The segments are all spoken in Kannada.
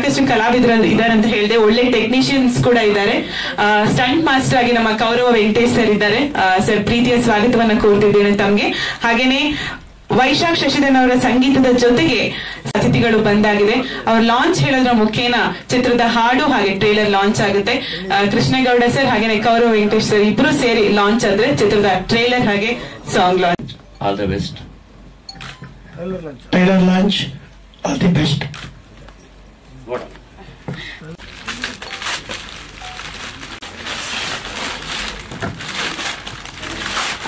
ಸಾಕಷ್ಟು ಕಲಾವಿದರು ಇದ್ದಾರೆ ಅಂತ ಹೇಳಿದೆ, ಒಳ್ಳೆ ಟೆಕ್ನಿಷಿಯನ್ಸ್ ಕೂಡ ಇದ್ದಾರೆ. ಸ್ಟಂಟ್ ಮಾಸ್ಟರ್ ಆಗಿ ನಮ್ಮ ಕೌರವ ವೆಂಕಟೇಶ್ ಸರ್ ಇದ್ದಾರೆ. ಸರ್, ಪ್ರೀತಿಯ ಸ್ವಾಗತವನ್ನ ಕೋರ್ತಿದ್ದೇನೆ ತಮ್ಗೆ. ಹಾಗೇನೆ ವೈಶಾಖ್ ಶಶಿಧರನ್ ಅವರ ಸಂಗೀತದ ಜೊತೆಗೆ ಅತಿಥಿಗಳು ಬಂದಾಗಿದೆ. ಅವ್ರ ಲಾಂಚ್ ಹೇಳೋದ್ರ ಮುಖೇನ ಚಿತ್ರದ ಹಾಡು ಹಾಗೆ ಟ್ರೇಲರ್ ಲಾಂಚ್ ಆಗುತ್ತೆ. ಕೃಷ್ಣೇಗೌಡ ಸರ್ ಹಾಗೇನೆ ಕೌರವ ವೆಂಕಟೇಶ್ ಸರ್ ಇಬ್ರು ಸೇರಿ ಲಾಂಚ್ ಆದ್ರೆ ಚಿತ್ರದ ಟ್ರೇಲರ್ ಹಾಗೆ song launch. All the best. Trailer launch, all the best.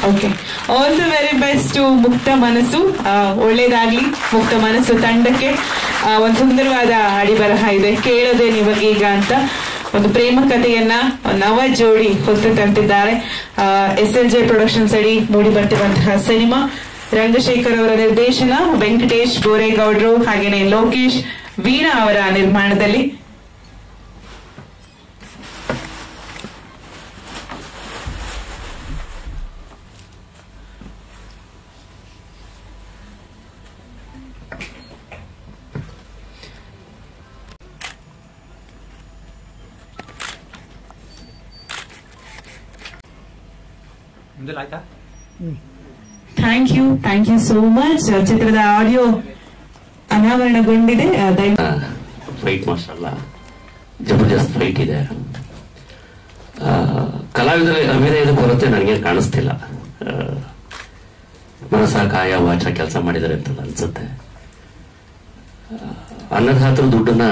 Okay, all the very best to Mukta Manassu. ಒಳ್ಳೇದಾಗ್ಲಿ ಮುಕ್ತ ಮನಸ್ಸು ತಂಡಕ್ಕೆ. ಒಂದು ಸುಂದರವಾದ ಅಡಿಬರಹ ಇದೆ, ಕೇಳದೆ ನಿಮಗೀಗ ಅಂತ. ಒಂದು ಪ್ರೇಮ ಕಥೆಯನ್ನ ನವ ಜೋಡಿ ಹೊತ್ತು ತಂದಿದ್ದಾರೆ. SLJ ಪ್ರೊಡಕ್ಷನ್ಸ್ ಅಡಿ ಮೂಡಿ ಬರ್ತಿರುವಂತಹ ಸಿನಿಮಾ. ರಂಗಶೇಖರ್ ಅವರ ನಿರ್ದೇಶನ, ವೆಂಕಟೇಶ್ ಗೋರೇಗೌಡರು ಹಾಗೇನೆ ಲೋಕೇಶ್ ವೀಣಾ ಅವರ ನಿರ್ಮಾಣದಲ್ಲಿ. Thank you so much. ಚಿತ್ರದ ಆಡಿಯೋ ಅನಾವರಣಗೊಂಡಿದೆ. ಫೈಟ್ ಮಾಸ್ಟರ್ ಜಬರ್ದಸ್ತ್ ಫೈಟ್ ಇದೆ. ಕಲಾವಿದರ ಅಭಿನಯದ ಕೊರತೆ ನನಗೆ ಕಾಣಿಸ್ತಿಲ್ಲ. ಮನಸ ಕಾಯ ವಾಚ ಕೆಲಸ ಮಾಡಿದ್ದಾರೆ ಅಂತ ಅನ್ಸುತ್ತೆ. ಅನ್ನದಾತರ ದುಡ್ಡನ್ನ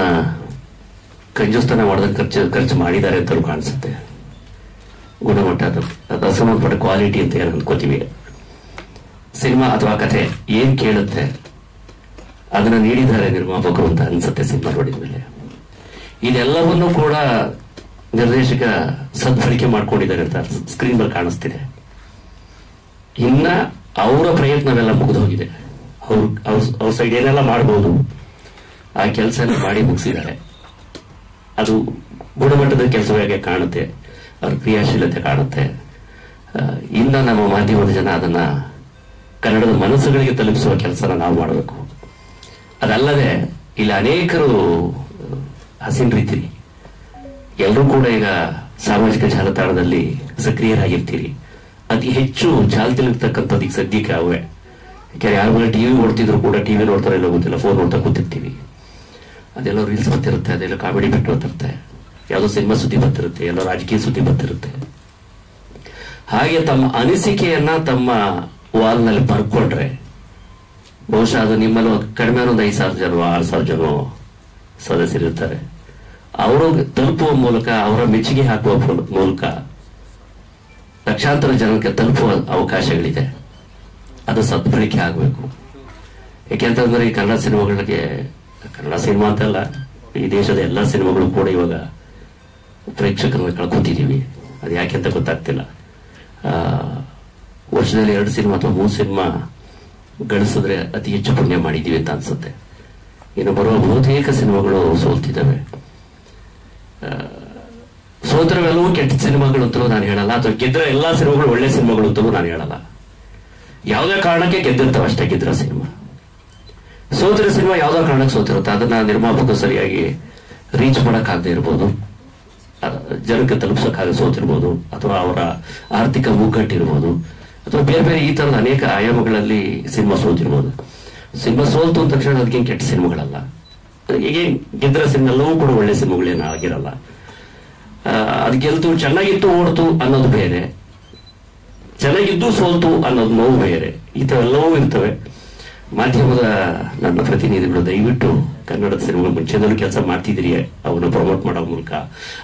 ಕಂಜೂಸ್ತನ ಮಾಡಿದ ಖರ್ಚು ಮಾಡಿದ್ದಾರೆ ಅಂತಲೂ ಕಾಣಿಸುತ್ತೆ. ಗುಣಮಟ್ಟ ಅದು ಅಸಂಬಂಧಪಟ್ಟ ಕ್ವಾಲಿಟಿ ಅಂತ ಏನು ಅಂದ್ಕೋತೀವಿ. ಸಿನಿಮಾ ಅಥವಾ ಕಥೆ ಏನ್ ಕೇಳುತ್ತೆ ಅದನ್ನ ನೀಡಿದ್ದಾರೆ ನಿರ್ಮಾಪಕರು ಅಂತ ಅನ್ಸುತ್ತೆ ಸಿನಿಮಾ ನೋಡಿದ ಮೇಲೆ. ಇದೆಲ್ಲವನ್ನೂ ಕೂಡ ನಿರ್ದೇಶಕ ಸದ್ಬಳಕೆ ಮಾಡ್ಕೊಂಡಿದ್ದಾರೆ ಅಂತ ಸ್ಕ್ರೀನ್ ಮೇಲೆ ಕಾಣಿಸ್ತಿದೆ. ಇನ್ನ ಅವರ ಪ್ರಯತ್ನವೆಲ್ಲ ಮುಗಿದು ಹೋಗಿದೆ. ಅವ್ರ ಸೈಡ್ ಏನೆಲ್ಲ ಮಾಡಬಹುದು ಆ ಕೆಲಸ ಎಲ್ಲ ಮಾಡಿ ಮುಗಿಸಿದ್ದಾರೆ. ಅದು ಗುಣಮಟ್ಟದ ಕೆಲಸವಾಗಿ ಕಾಣುತ್ತೆ, ಅವ್ರ ಕ್ರಿಯಾಶೀಲತೆ ಕಾಣುತ್ತೆ. ಇನ್ನ ನಮ್ಮ ಮಾಧ್ಯಮದ ಜನ ಅದನ್ನ ಕನ್ನಡದ ಮನಸ್ಸುಗಳಿಗೆ ತಲುಪಿಸುವ ಕೆಲಸನ ನಾವು ಮಾಡಬೇಕು. ಅದಲ್ಲದೆ ಇಲ್ಲಿ ಅನೇಕರು ಹಸಿನ್ರಿದ್ದೀರಿ, ಎಲ್ಲರೂ ಕೂಡ ಈಗ ಸಾಮಾಜಿಕ ಜಾಲತಾಣದಲ್ಲಿ ಸಕ್ರಿಯರಾಗಿರ್ತೀರಿ. ಅತಿ ಹೆಚ್ಚು ಚಾಲ್ತಿಲಿರ್ತಕ್ಕಂಥದ್ದು ಈಗ ಸದ್ಯಕ್ಕೆ ಅವೇ. ಯಾಕೆ ಯಾರು ಟಿವಿ ನೋಡ್ತಿದ್ರು ಕೂಡ ಟಿವಿ ನೋಡ್ತಾರೆ ಇಲ್ಲ ಗೊತ್ತಿಲ್ಲ, ಫೋನ್ ನೋಡ್ತಾ ಕೂತಿರ್ತೀವಿ. ಅದೆಲ್ಲೋ ರೀಲ್ಸ್ ಬರ್ತಿರುತ್ತೆ, ಅದೆಲ್ಲ ಕಾಮಿಡಿ ಬಿಟ್ಟು ಬರ್ತಿರುತ್ತೆ, ಯಾವುದೋ ಸಿನಿಮಾ ಸುದ್ದಿ ಬರ್ತಿರುತ್ತೆ, ಎಲ್ಲೋ ರಾಜಕೀಯ ಸುದ್ದಿ ಬರ್ತಿರುತ್ತೆ. ಹಾಗೆ ತಮ್ಮ ಅನಿಸಿಕೆಯನ್ನ ತಮ್ಮ ವಾಲ್ನಲ್ಲಿ ಬರ್ಕೊಂಡ್ರೆ ಬಹುಶಃ ಅದು ನಿಮ್ಮಲ್ಲಿ ಕಡಿಮೆ ಒಂದು 5,000 ಜನ 6,000 ಜನ ಸದಸ್ಯರಿರ್ತಾರೆ. ಅವರು ತಲುಪುವ ಮೂಲಕ, ಅವರ ಮೆಚ್ಚುಗೆ ಹಾಕುವ ಮೂಲಕ ಲಕ್ಷಾಂತರ ಜನಕ್ಕೆ ತಲುಪುವ ಅವಕಾಶಗಳಿದೆ. ಅದು ಸದ್ಬಳಕೆ ಆಗಬೇಕು. ಯಾಕೆಂತಂದ್ರೆ ಈ ಕನ್ನಡ ಸಿನಿಮಾಗಳಿಗೆ, ಕನ್ನಡ ಸಿನಿಮಾ ಅಂತಲ್ಲ, ಈ ದೇಶದ ಎಲ್ಲಾ ಸಿನಿಮಾಗಳು ಕೂಡ ಇವಾಗ ಪ್ರೇಕ್ಷಕರನ್ನ ಕಳ್ಕೊತಿದೀವಿ. ಅದು ಯಾಕೆಂತ ಗೊತ್ತಾಗ್ತಿಲ್ಲ. ವರ್ಷದಲ್ಲಿ 2 ಸಿನಿಮಾ ಅಥವಾ 3 ಸಿನಿಮಾ ಗಳಿಸಿದ್ರೆ ಅತಿ ಹೆಚ್ಚು ಪುಣ್ಯ ಮಾಡಿದೀವಿ ಅಂತ ಅನ್ಸುತ್ತೆ. ಇನ್ನು ಬರುವ ಬಹುತೇಕ ಸಿನಿಮಾಗಳು ಸೋಲ್ತಿದ್ದಾವೆ. ಸೋತರವೆಲ್ಲವೂ ಕೆಟ್ಟ ಸಿನಿಮಾಗಳು ಅಂತಲೂ ನಾನು ಹೇಳಲ್ಲ, ಅಥವಾ ಗೆದ್ರ ಎಲ್ಲಾ ಸಿನಿಮಾಗಳು ಒಳ್ಳೆ ಸಿನಿಮಾಗಳು ಅಂತಲೂ ನಾನು ಹೇಳಲ್ಲ. ಯಾವುದೇ ಕಾರಣಕ್ಕೆ ಗೆದ್ದಿರ್ತಾವ ಅಷ್ಟೇ ಗೆದ್ರ ಸಿನಿಮಾ. ಸೋತಿರೋ ಸಿನಿಮಾ ಯಾವ್ದೋ ಕಾರಣಕ್ಕೆ ಸೋತಿರುತ್ತೆ. ಅದನ್ನ ನಿರ್ಮಾಪಕರು ಸರಿಯಾಗಿ ರೀಚ್ ಮಾಡಕ್ಕಾಗದೆ ಇರ್ಬೋದು, ಜನಕ್ಕೆ ತಲುಪಿಸೋಕ್ಕಾಗ ಸೋತಿರ್ಬೋದು, ಅಥವಾ ಅವರ ಆರ್ಥಿಕ ಮುಗ್ಗಟ್ಟಿರ್ಬೋದು, ಅಥವಾ ಬೇರೆ ಬೇರೆ ಈ ತರದ ಅನೇಕ ಆಯಾಮಗಳಲ್ಲಿ ಸಿನಿಮಾ ಸೋತಿರ್ಬೋದು. ಸಿನಿಮಾ ಸೋಲ್ತು ಅಂದ ತಕ್ಷಣ ಅದಕ್ಕೆ ಕೆಟ್ಟ ಸಿನಿಮಾಗಳಲ್ಲ. ಹೀಗೆ ಗೆದ್ದರ ಸಿನಿಮಾ ಎಲ್ಲವೂ ಕೂಡ ಒಳ್ಳೆ ಸಿನಿಮಾಗಳೇನು ಆಗಿರಲ್ಲ. ಅದು ಗೆಲ್ತು, ಚೆನ್ನಾಗಿತ್ತು, ಓಡ್ತು ಅನ್ನೋದು ಬೇರೆ, ಚೆನ್ನಾಗಿದ್ದು ಸೋಲ್ತು ಅನ್ನೋದು ನೋವು ಬೇರೆ. ಈ ತರ ಎಲ್ಲವೂ ಇರ್ತವೆ. ಮಾಧ್ಯಮದ ನನ್ನ ಪ್ರತಿನಿಧಿಗಳು ದಯವಿಟ್ಟು ಕನ್ನಡದ ಸಿನಿಮಾ ಮುಂಚೆನಲ್ಲೂ ಕೆಲಸ ಮಾಡ್ತಿದ್ದೀರಿ, ಅವನ್ನ ಪ್ರಮೋಟ್ ಮಾಡೋ ಮೂಲಕ,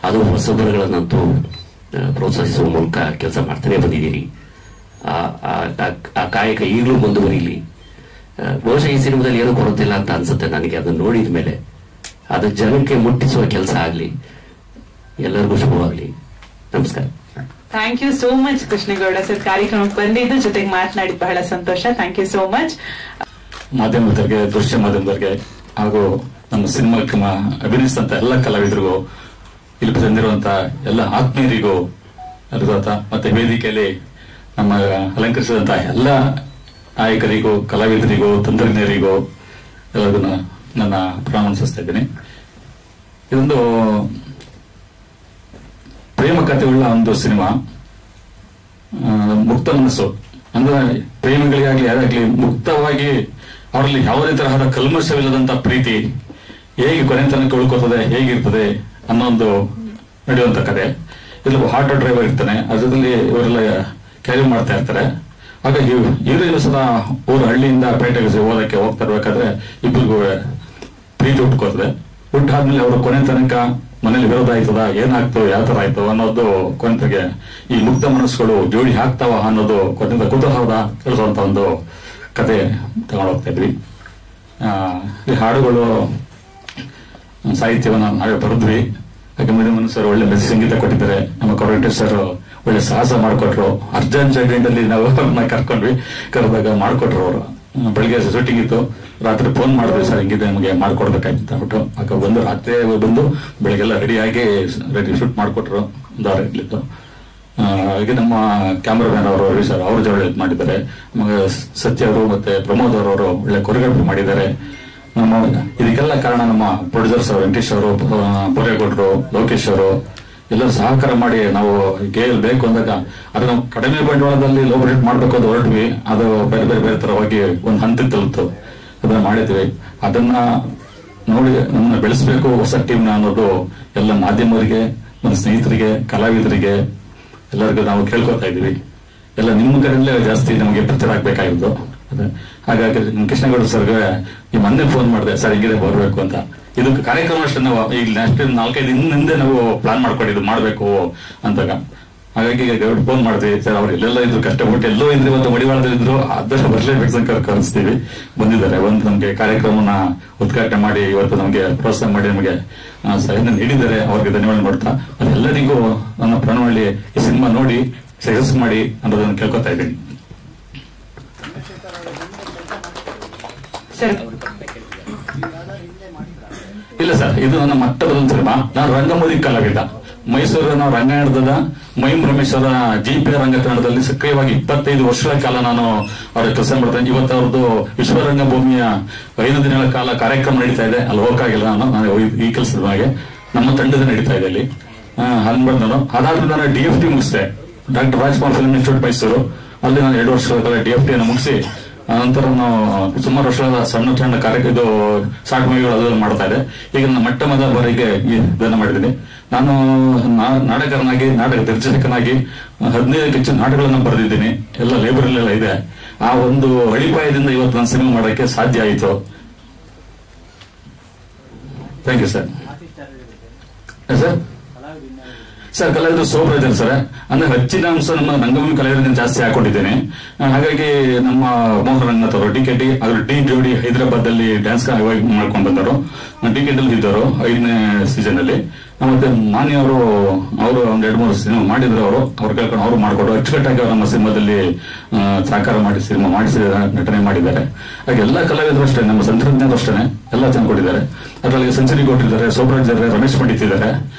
ಅದು ಹೊಸಬರಗಳನ್ನಂತೂ ಪ್ರೋತ್ಸಾಹಿಸುವ ಮೂಲಕ ಕೆಲಸ ಮಾಡ್ತಾನೆ ಬಂದಿದ್ದೀರಿ. ಆ ಕಾಯಕ ಈಗಲೂ ಮುಂದುವರಿಲಿ. ಬಹುಶಃ ಈ ಸಿನಿಮಾದಲ್ಲಿ ಏನೂ ಕೊರತಿಲ್ಲ ಅಂತ ಅನ್ಸುತ್ತೆ ನನಗೆ. ಅದನ್ನ ನೋಡಿದ ಮೇಲೆ ಅದು ಜನಕ್ಕೆ ಮುಟ್ಟಿಸುವ ಕೆಲಸ ಆಗ್ಲಿ. ಎಲ್ಲರಿಗೂ ಶುಭವಾಗ್ಲಿ. ನಮಸ್ಕಾರ. Thank you so much Krishnegowda sir, ಕಾರ್ಯಕ್ರಮಕ್ಕೆ ಬಂದಿದ್ದು, ಜೊತೆಗೆ ಮಾತನಾಡಿ ಬಹಳ ಸಂತೋಷ. Thank you so much. ಮಾಧ್ಯಮದವರಿಗೆ, ದೃಶ್ಯ ಮಾಧ್ಯಮದವರಿಗೆ ಹಾಗೂ ನಮ್ಮ ಸಿನಿಮಾಕ್ಕೆ ಅಭಿನಯಿಸಿದಂತ ಎಲ್ಲ ಕಲಾವಿದರಿಗೂ, ಇಲ್ಲಿ ಬಂದಿರುವಂತ ಎಲ್ಲ ಆತ್ಮೀಯರಿಗೂ, ಮತ್ತೆ ವೇದಿಕೆಯಲ್ಲಿ ನಮ್ಮ ಅಲಂಕರಿಸಿದಂತ ಎಲ್ಲ ನಾಯಕರಿಗೂ, ಕಲಾವಿದರಿಗೂ, ತಂತ್ರಜ್ಞರಿಗೂ ಎಲ್ಲರಿಗೂ ನನ್ನ ಪ್ರಣಾಮ ಸಲ್ಲಿಸ್ತಾ ಇದ್ದೀನಿ. ಇದೊಂದು ಪ್ರೇಮ ಕಥೆಯುಳ್ಳ ಒಂದು ಸಿನಿಮಾ. ಮುಕ್ತ ಮನಸ್ಸು ಅಂದ್ರೆ ಪ್ರೇಮಿಗಳಿಗಾಗ್ಲಿ ಯಾರಾಗ್ಲಿ ಮುಕ್ತವಾಗಿ ಅವರಲ್ಲಿ ಯಾವುದೇ ತರಹದ ಕಲ್ಮಶವಿಲ್ಲದಂತ ಪ್ರೀತಿ ಹೇಗೆ ಕೊನೆ ತನಕ ಉಳ್ಕೋತದೆ, ಹೇಗಿರ್ತದೆ ಅನ್ನೋ ಒಂದು ನಡೆಯುವಂತ ಕಥೆ. ಇಲ್ಲಿ ಆಟೋ ಡ್ರೈವರ್ ಇರ್ತಾನೆ, ಅದರಲ್ಲಿ ಇವರೆಲ್ಲ ಕ್ಯಾರಿ ಮಾಡ್ತಾ ಇರ್ತಾರೆ. ಆಗ ಹೀರೋ ಸಹ ಊರು ಹಳ್ಳಿಯಿಂದ ಪೇಟೆಗೆ ಓದಕ್ಕೆ ಹೋಗ್ತಾ ಇರ್ಬೇಕಾದ್ರೆ ಇಬ್ಬರಿಗೂ ಪ್ರೀತಿ ಹುಟ್ಕೋತದೆ. ಹುಟ್ಟಾದ್ಮೇಲೆ ಅವರು ಕೊನೆ ತನಕ ಮನೇಲಿ ವಿರೋಧ ಆಯ್ತದ, ಏನಾಗ್ತೋ ಯಾವ ತರ ಆಯ್ತು ಅನ್ನೋದು ಕೊನೆಗೆ ಈ ಮುಕ್ತ ಮನಸ್ಸುಗಳು ಜೋಡಿ ಹಾಕ್ತಾವ ಅನ್ನೋದು ಕೊನೆಯಿಂದ ಕುತೂಹಲದ ತಿಳಿಸುವಂತ ಒಂದು ಕತೆ ತಗೊಂಡೋಗ್ತಾ ಇದ್ವಿ. ಈ ಹಾಡುಗಳು ಸಾಹಿತ್ಯವನ್ನ ನಾವೇ ಬರೆದ್ವಿ. ಹಾಗೆ ಮೀಡಿಯಂ ಸರ್ ಒಳ್ಳೆ ಮೆಸೇಜ್ ಸಂಗೀತ ಕೊಟ್ಟಿದ್ದಾರೆ. ನಮ್ಮ ಕೊರಟೇಶ್ ಸರ್ ಒಳ್ಳೆ ಸಾಹಸ ಮಾಡಿಕೊಟ್ರು. ಅರ್ಜೆಂಟ್ ಅಲ್ಲಿ ನಾವು ಕರ್ಕೊಂಡ್ವಿ. ಕರೆದಾಗ ಮಾಡಿಕೊಟ್ರು ಅವರು. ಬೆಳಿಗ್ಗೆ ಶೂಟಿಂಗ್ ಇತ್ತು, ರಾತ್ರಿ ಫೋನ್ ಮಾಡಿದ್ವಿ, ಸರ್ ಹಿಂಗಿದೆ ನಮಗೆ ಮಾಡ್ಕೊಡ್ಬೇಕಾಯ್ತು ಅಂದ್ಬಿಟ್ಟು. ಆಗ ಬಂದು ರಾತ್ರಿ ಬಂದು ಬೆಳಿಗ್ಗೆಲ್ಲ ರೆಡಿಯಾಗಿ ಶೂಟ್ ಮಾಡಿಕೊಟ್ರು. ದಾರ ಇರ್ಲಿತ್ತು. ಹಾಗೆ ನಮ್ಮ ಕ್ಯಾಮರಾಮ್ಯಾನ್ ಅವರು ರವಿ ಸರ್ ಅವ್ರ ಜೊತೆ ಹೆಲ್ಪ್ ಮಾಡಿದ್ದಾರೆ. ಸತ್ಯ ಅವರು ಮತ್ತೆ ಪ್ರಮೋದ್ ಅವರು ಒಳ್ಳೆ ಕೊರಿಯೋಗ್ರಫಿ ಮಾಡಿದ್ದಾರೆ. ನಮ್ಮ ಇದಕ್ಕೆಲ್ಲ ಕಾರಣ ನಮ್ಮ ಪ್ರೊಡ್ಯೂಸರ್ಸ್ ಅವರು ವೆಂಕಟೇಶ್ ಅವರು, ಬೋರೇಗೌಡರು, ಲೋಕೇಶ್ ಅವರು ಎಲ್ಲರೂ ಸಹಕಾರ ಮಾಡಿ ನಾವು ಗೇಲ್ ಬೇಕು ಅಂದಾಗ ಅದು ನಾವು ಕಡಿಮೆ ಬಂಡವಾಳದಲ್ಲಿ ಲೋ ಬಜೆಟ್ ಮಾಡ್ಬೇಕು ಅಂತ ಹೊರಟ್ವಿ. ಅದು ಬೇರೆ ಬೇರೆ ಬೇರೆ ತರವಾಗಿ ಒಂದು ಹಂತಕ್ಕೆ ತಲುಪ್ತು. ಅದನ್ನ ಮಾಡಿದ್ವಿ. ಅದನ್ನ ನೋಡಿ ನಮ್ಮನ್ನ ಬೆಳೆಸಬೇಕು ಹೊಸ ಟೀಮ್ನ ಅನ್ನೋದು ಎಲ್ಲ ಮಾಧ್ಯಮರಿಗೆ, ನಮ್ಮ ಸ್ನೇಹಿತರಿಗೆ, ಕಲಾವಿದರಿಗೆ ಎಲ್ಲರಿಗೂ ನಾವು ಕೇಳ್ಕೊತಾ ಇದೀವಿ. ಎಲ್ಲ ನಿಮ್ಮ ಕಡೆಯಲ್ಲೇ ಜಾಸ್ತಿ ನಮಗೆ ಪ್ರಚಾರ ಆಗ್ಬೇಕಾಗಿದ್ದು. ಹಾಗಾಗಿ ಕೃಷ್ಣಗೌಡ ಸರ್ಗೆ ಈ ಮೊನ್ನೆ ಫೋನ್ ಮಾಡಿದೆ, ಸರ್ ಹಿಂಗಿದೆ ಬರಬೇಕು ಅಂತ. ಇದು ಕಾರ್ಯಕ್ರಮ ಅಷ್ಟೇ ನಾವು ಈಗ ನೆಕ್ಸ್ಟ್ 4-5 ದಿನದಿಂದ ನಾವು ಪ್ಲಾನ್ ಮಾಡ್ಕೊಂಡಿದ್ದು ಮಾಡ್ಬೇಕು ಅಂತಾಗ. ಹಾಗಾಗಿ ಗೌಡ್ ಫೋನ್ ಮಾಡಿದ್ವಿ, ಸರ್ ಅವ್ರು ಎಲ್ಲೆಲ್ಲ ಇದ್ರು, ಕಷ್ಟಪಟ್ಟು ಎಲ್ಲೋ ಇದ್ರು, ಇವತ್ತು ಮಡಿವಾಳದಲ್ಲಿದ್ರು, ಆದಷ್ಟು ಬರ್ಲೇಬೇಕು ಅಂತ ಕಳಿಸ್ತೀವಿ. ಬಂದಿದ್ದಾರೆ. ಒಂದು ನಮ್ಗೆ ಕಾರ್ಯಕ್ರಮನ ಉದ್ಘಾಟನೆ ಮಾಡಿ ಇವತ್ತು ನಮಗೆ ಪ್ರೋತ್ಸಾಹ ಮಾಡಿ ನಮಗೆ ಸಹಾಯ ನೀಡಿದ್ದಾರೆ. ಅವ್ರಿಗೆ ಧನ್ಯವಾದ ಮಾಡ್ತಾ ಅದೆಲ್ಲರಿಗೂ ನನ್ನ ಪ್ರಣವಳ್ಳಿ ಈ ಸಿನಿಮಾ ನೋಡಿ ಸಜೆಸ್ಟ್ ಮಾಡಿ ಅನ್ನೋದನ್ನು ಕೇಳ್ಕೊತಾ ಇದ್ದೀನಿ. ಇಲ್ಲ ಸರ್, ಇದು ನನ್ನ ಮಟ್ಟದ ಸಿನಿಮಾ. ನಾನು ರಂಗಮೂರಿ ಕಲಾವಿದ. ಮೈಸೂರಿನ ರಂಗಾಯಣದ ಮೈಮ್ ರಮೇಶ್ವರ GP ರಂಗಕರಣದಲ್ಲಿ ಸಕ್ರಿಯವಾಗಿ 25 ವರ್ಷಗಳ ಕಾಲ ನಾನು ಅವರ ಕೆಲಸ ಮಾಡ್ತೇನೆ. ಇವತ್ತು ಅವ್ರದ್ದು ವಿಶ್ವರಂಗಭೂಮಿಯ 5 ದಿನಗಳ ಕಾಲ ಕಾರ್ಯಕ್ರಮ ನಡೀತಾ ಇದೆ. ಅಲ್ಲಿ ಹೋಗಕ್ಕಾಗಿಲ್ಲ ನಾನು ಈ ಕೆಲಸದ ಬಗ್ಗೆ. ನಮ್ಮ ತಂಡದ ನಡೀತಾ ಇದೆ ಅಲ್ಲಿ. ನಾನು ಅದಾದ್ಮೇಲೆ ನಾನು DFT ಮುಗಿಸಿದೆ, doctor Rajkumar film institute Mysuru. ಅಲ್ಲಿ ನಾನು 2 ವರ್ಷಗಳ ಕಾಲ DFT ಅನ್ನು ಮುಗಿಸಿ ನಂತರ ನಾವು ಸುಮಾರು ವರ್ಷದ ಸಣ್ಣ ಸಣ್ಣ ಇದು ಶಾರ್ಟ್ ಮೂವಿಗಳು ಅದೆಲ್ಲ ಮಾಡ್ತಾ ಇದೆ. ಈಗ ನನ್ನ ಮೊಟ್ಟ ಮೊದಲ ಬಾರಿಗೆ ಇದನ್ನ ಮಾಡಿದ್ದೀನಿ. ನಾನು ನಾಟಕನಾಗಿ, ನಾಟಕ ನಿರ್ದೇಶಕನಾಗಿ 15ಕ್ಕೂ ಹೆಚ್ಚು ನಾಟಕಗಳನ್ನು ಬರೆದಿದ್ದೀನಿ. ಎಲ್ಲ ಲೈಬ್ರರಿಲೆಲ್ಲ ಇದೆ. ಆ ಒಂದು ಅಡಿಪಾಯದಿಂದ ಇವತ್ತು ನಾನು ಸಿನಿಮಾ ಮಾಡೋಕ್ಕೆ ಸಾಧ್ಯ ಆಯಿತು. Thank you sir. ಸರ್ ಕಲಾವಿದರು ಸೋಬ್ರ ಇದ್ದಾರೆ ಸರ್. ಅಂದ್ರೆ ಹೆಚ್ಚಿನ ಅಂಶ ನಮ್ಮ ರಂಗಭೂಮಿ ಕಲಾವಿದರಿಂದ ಜಾಸ್ತಿ ಹಾಕೊಂಡಿದ್ದೇನೆ. ಹಾಗಾಗಿ ನಮ್ಮ ಮೋಹನ್ ರಂಗನಾಥ್ ಅವರು DKT ಅವರು ಡಿ ಜೋಡಿ ಹೈದರಾಬಾದ್ ಅಲ್ಲಿ ಡ್ಯಾನ್ಸ್ ಮಾಡ್ಕೊಂಡು ಬಂದರು. DKT ಅಲ್ಲಿ ಇದ್ದರು 5ನೇ ಸೀಸನ್ ಅಲ್ಲಿ. ಮತ್ತೆ ಮಾನ್ಯ ಅವರು ಒಂದ್ 2-3 ಸಿನಿಮಾ ಮಾಡಿದ್ರು. ಅವ್ರು ಕೇಳ್ಕೊಂಡು ಅವರು ಮಾಡ್ಕೊಡು ಅಚ್ಚುಕಟ್ಟಾಗಿ ಅವರು ನಮ್ಮ ಸಿನಿಮಾದಲ್ಲಿ ಸಾಕಾರ ಮಾಡಿ ಸಿನಿಮಾ ಮಾಡಿಸಿ ನಟನೆ ಮಾಡಿದ್ದಾರೆ. ಹಾಗೆ ಎಲ್ಲ ಕಲಾವಿದರು ಅಷ್ಟೇ, ನಮ್ಮ ತಂತ್ರಜ್ಞರು ಅಷ್ಟೇ ಎಲ್ಲ ಚೆನ್ನಾಗಿ ಕೊಟ್ಟಿದ್ದಾರೆ. ಅದರಲ್ಲಿ ಸೆಂಚುರಿ ಕೊಟ್ಟಿದ್ದಾರೆ, ಸೋಮರಾಜ್ ಇದ್ದಾರೆ, ರಮೇಶ್ ಪಂಡಿತ್ ಇದ್ದಾರೆ,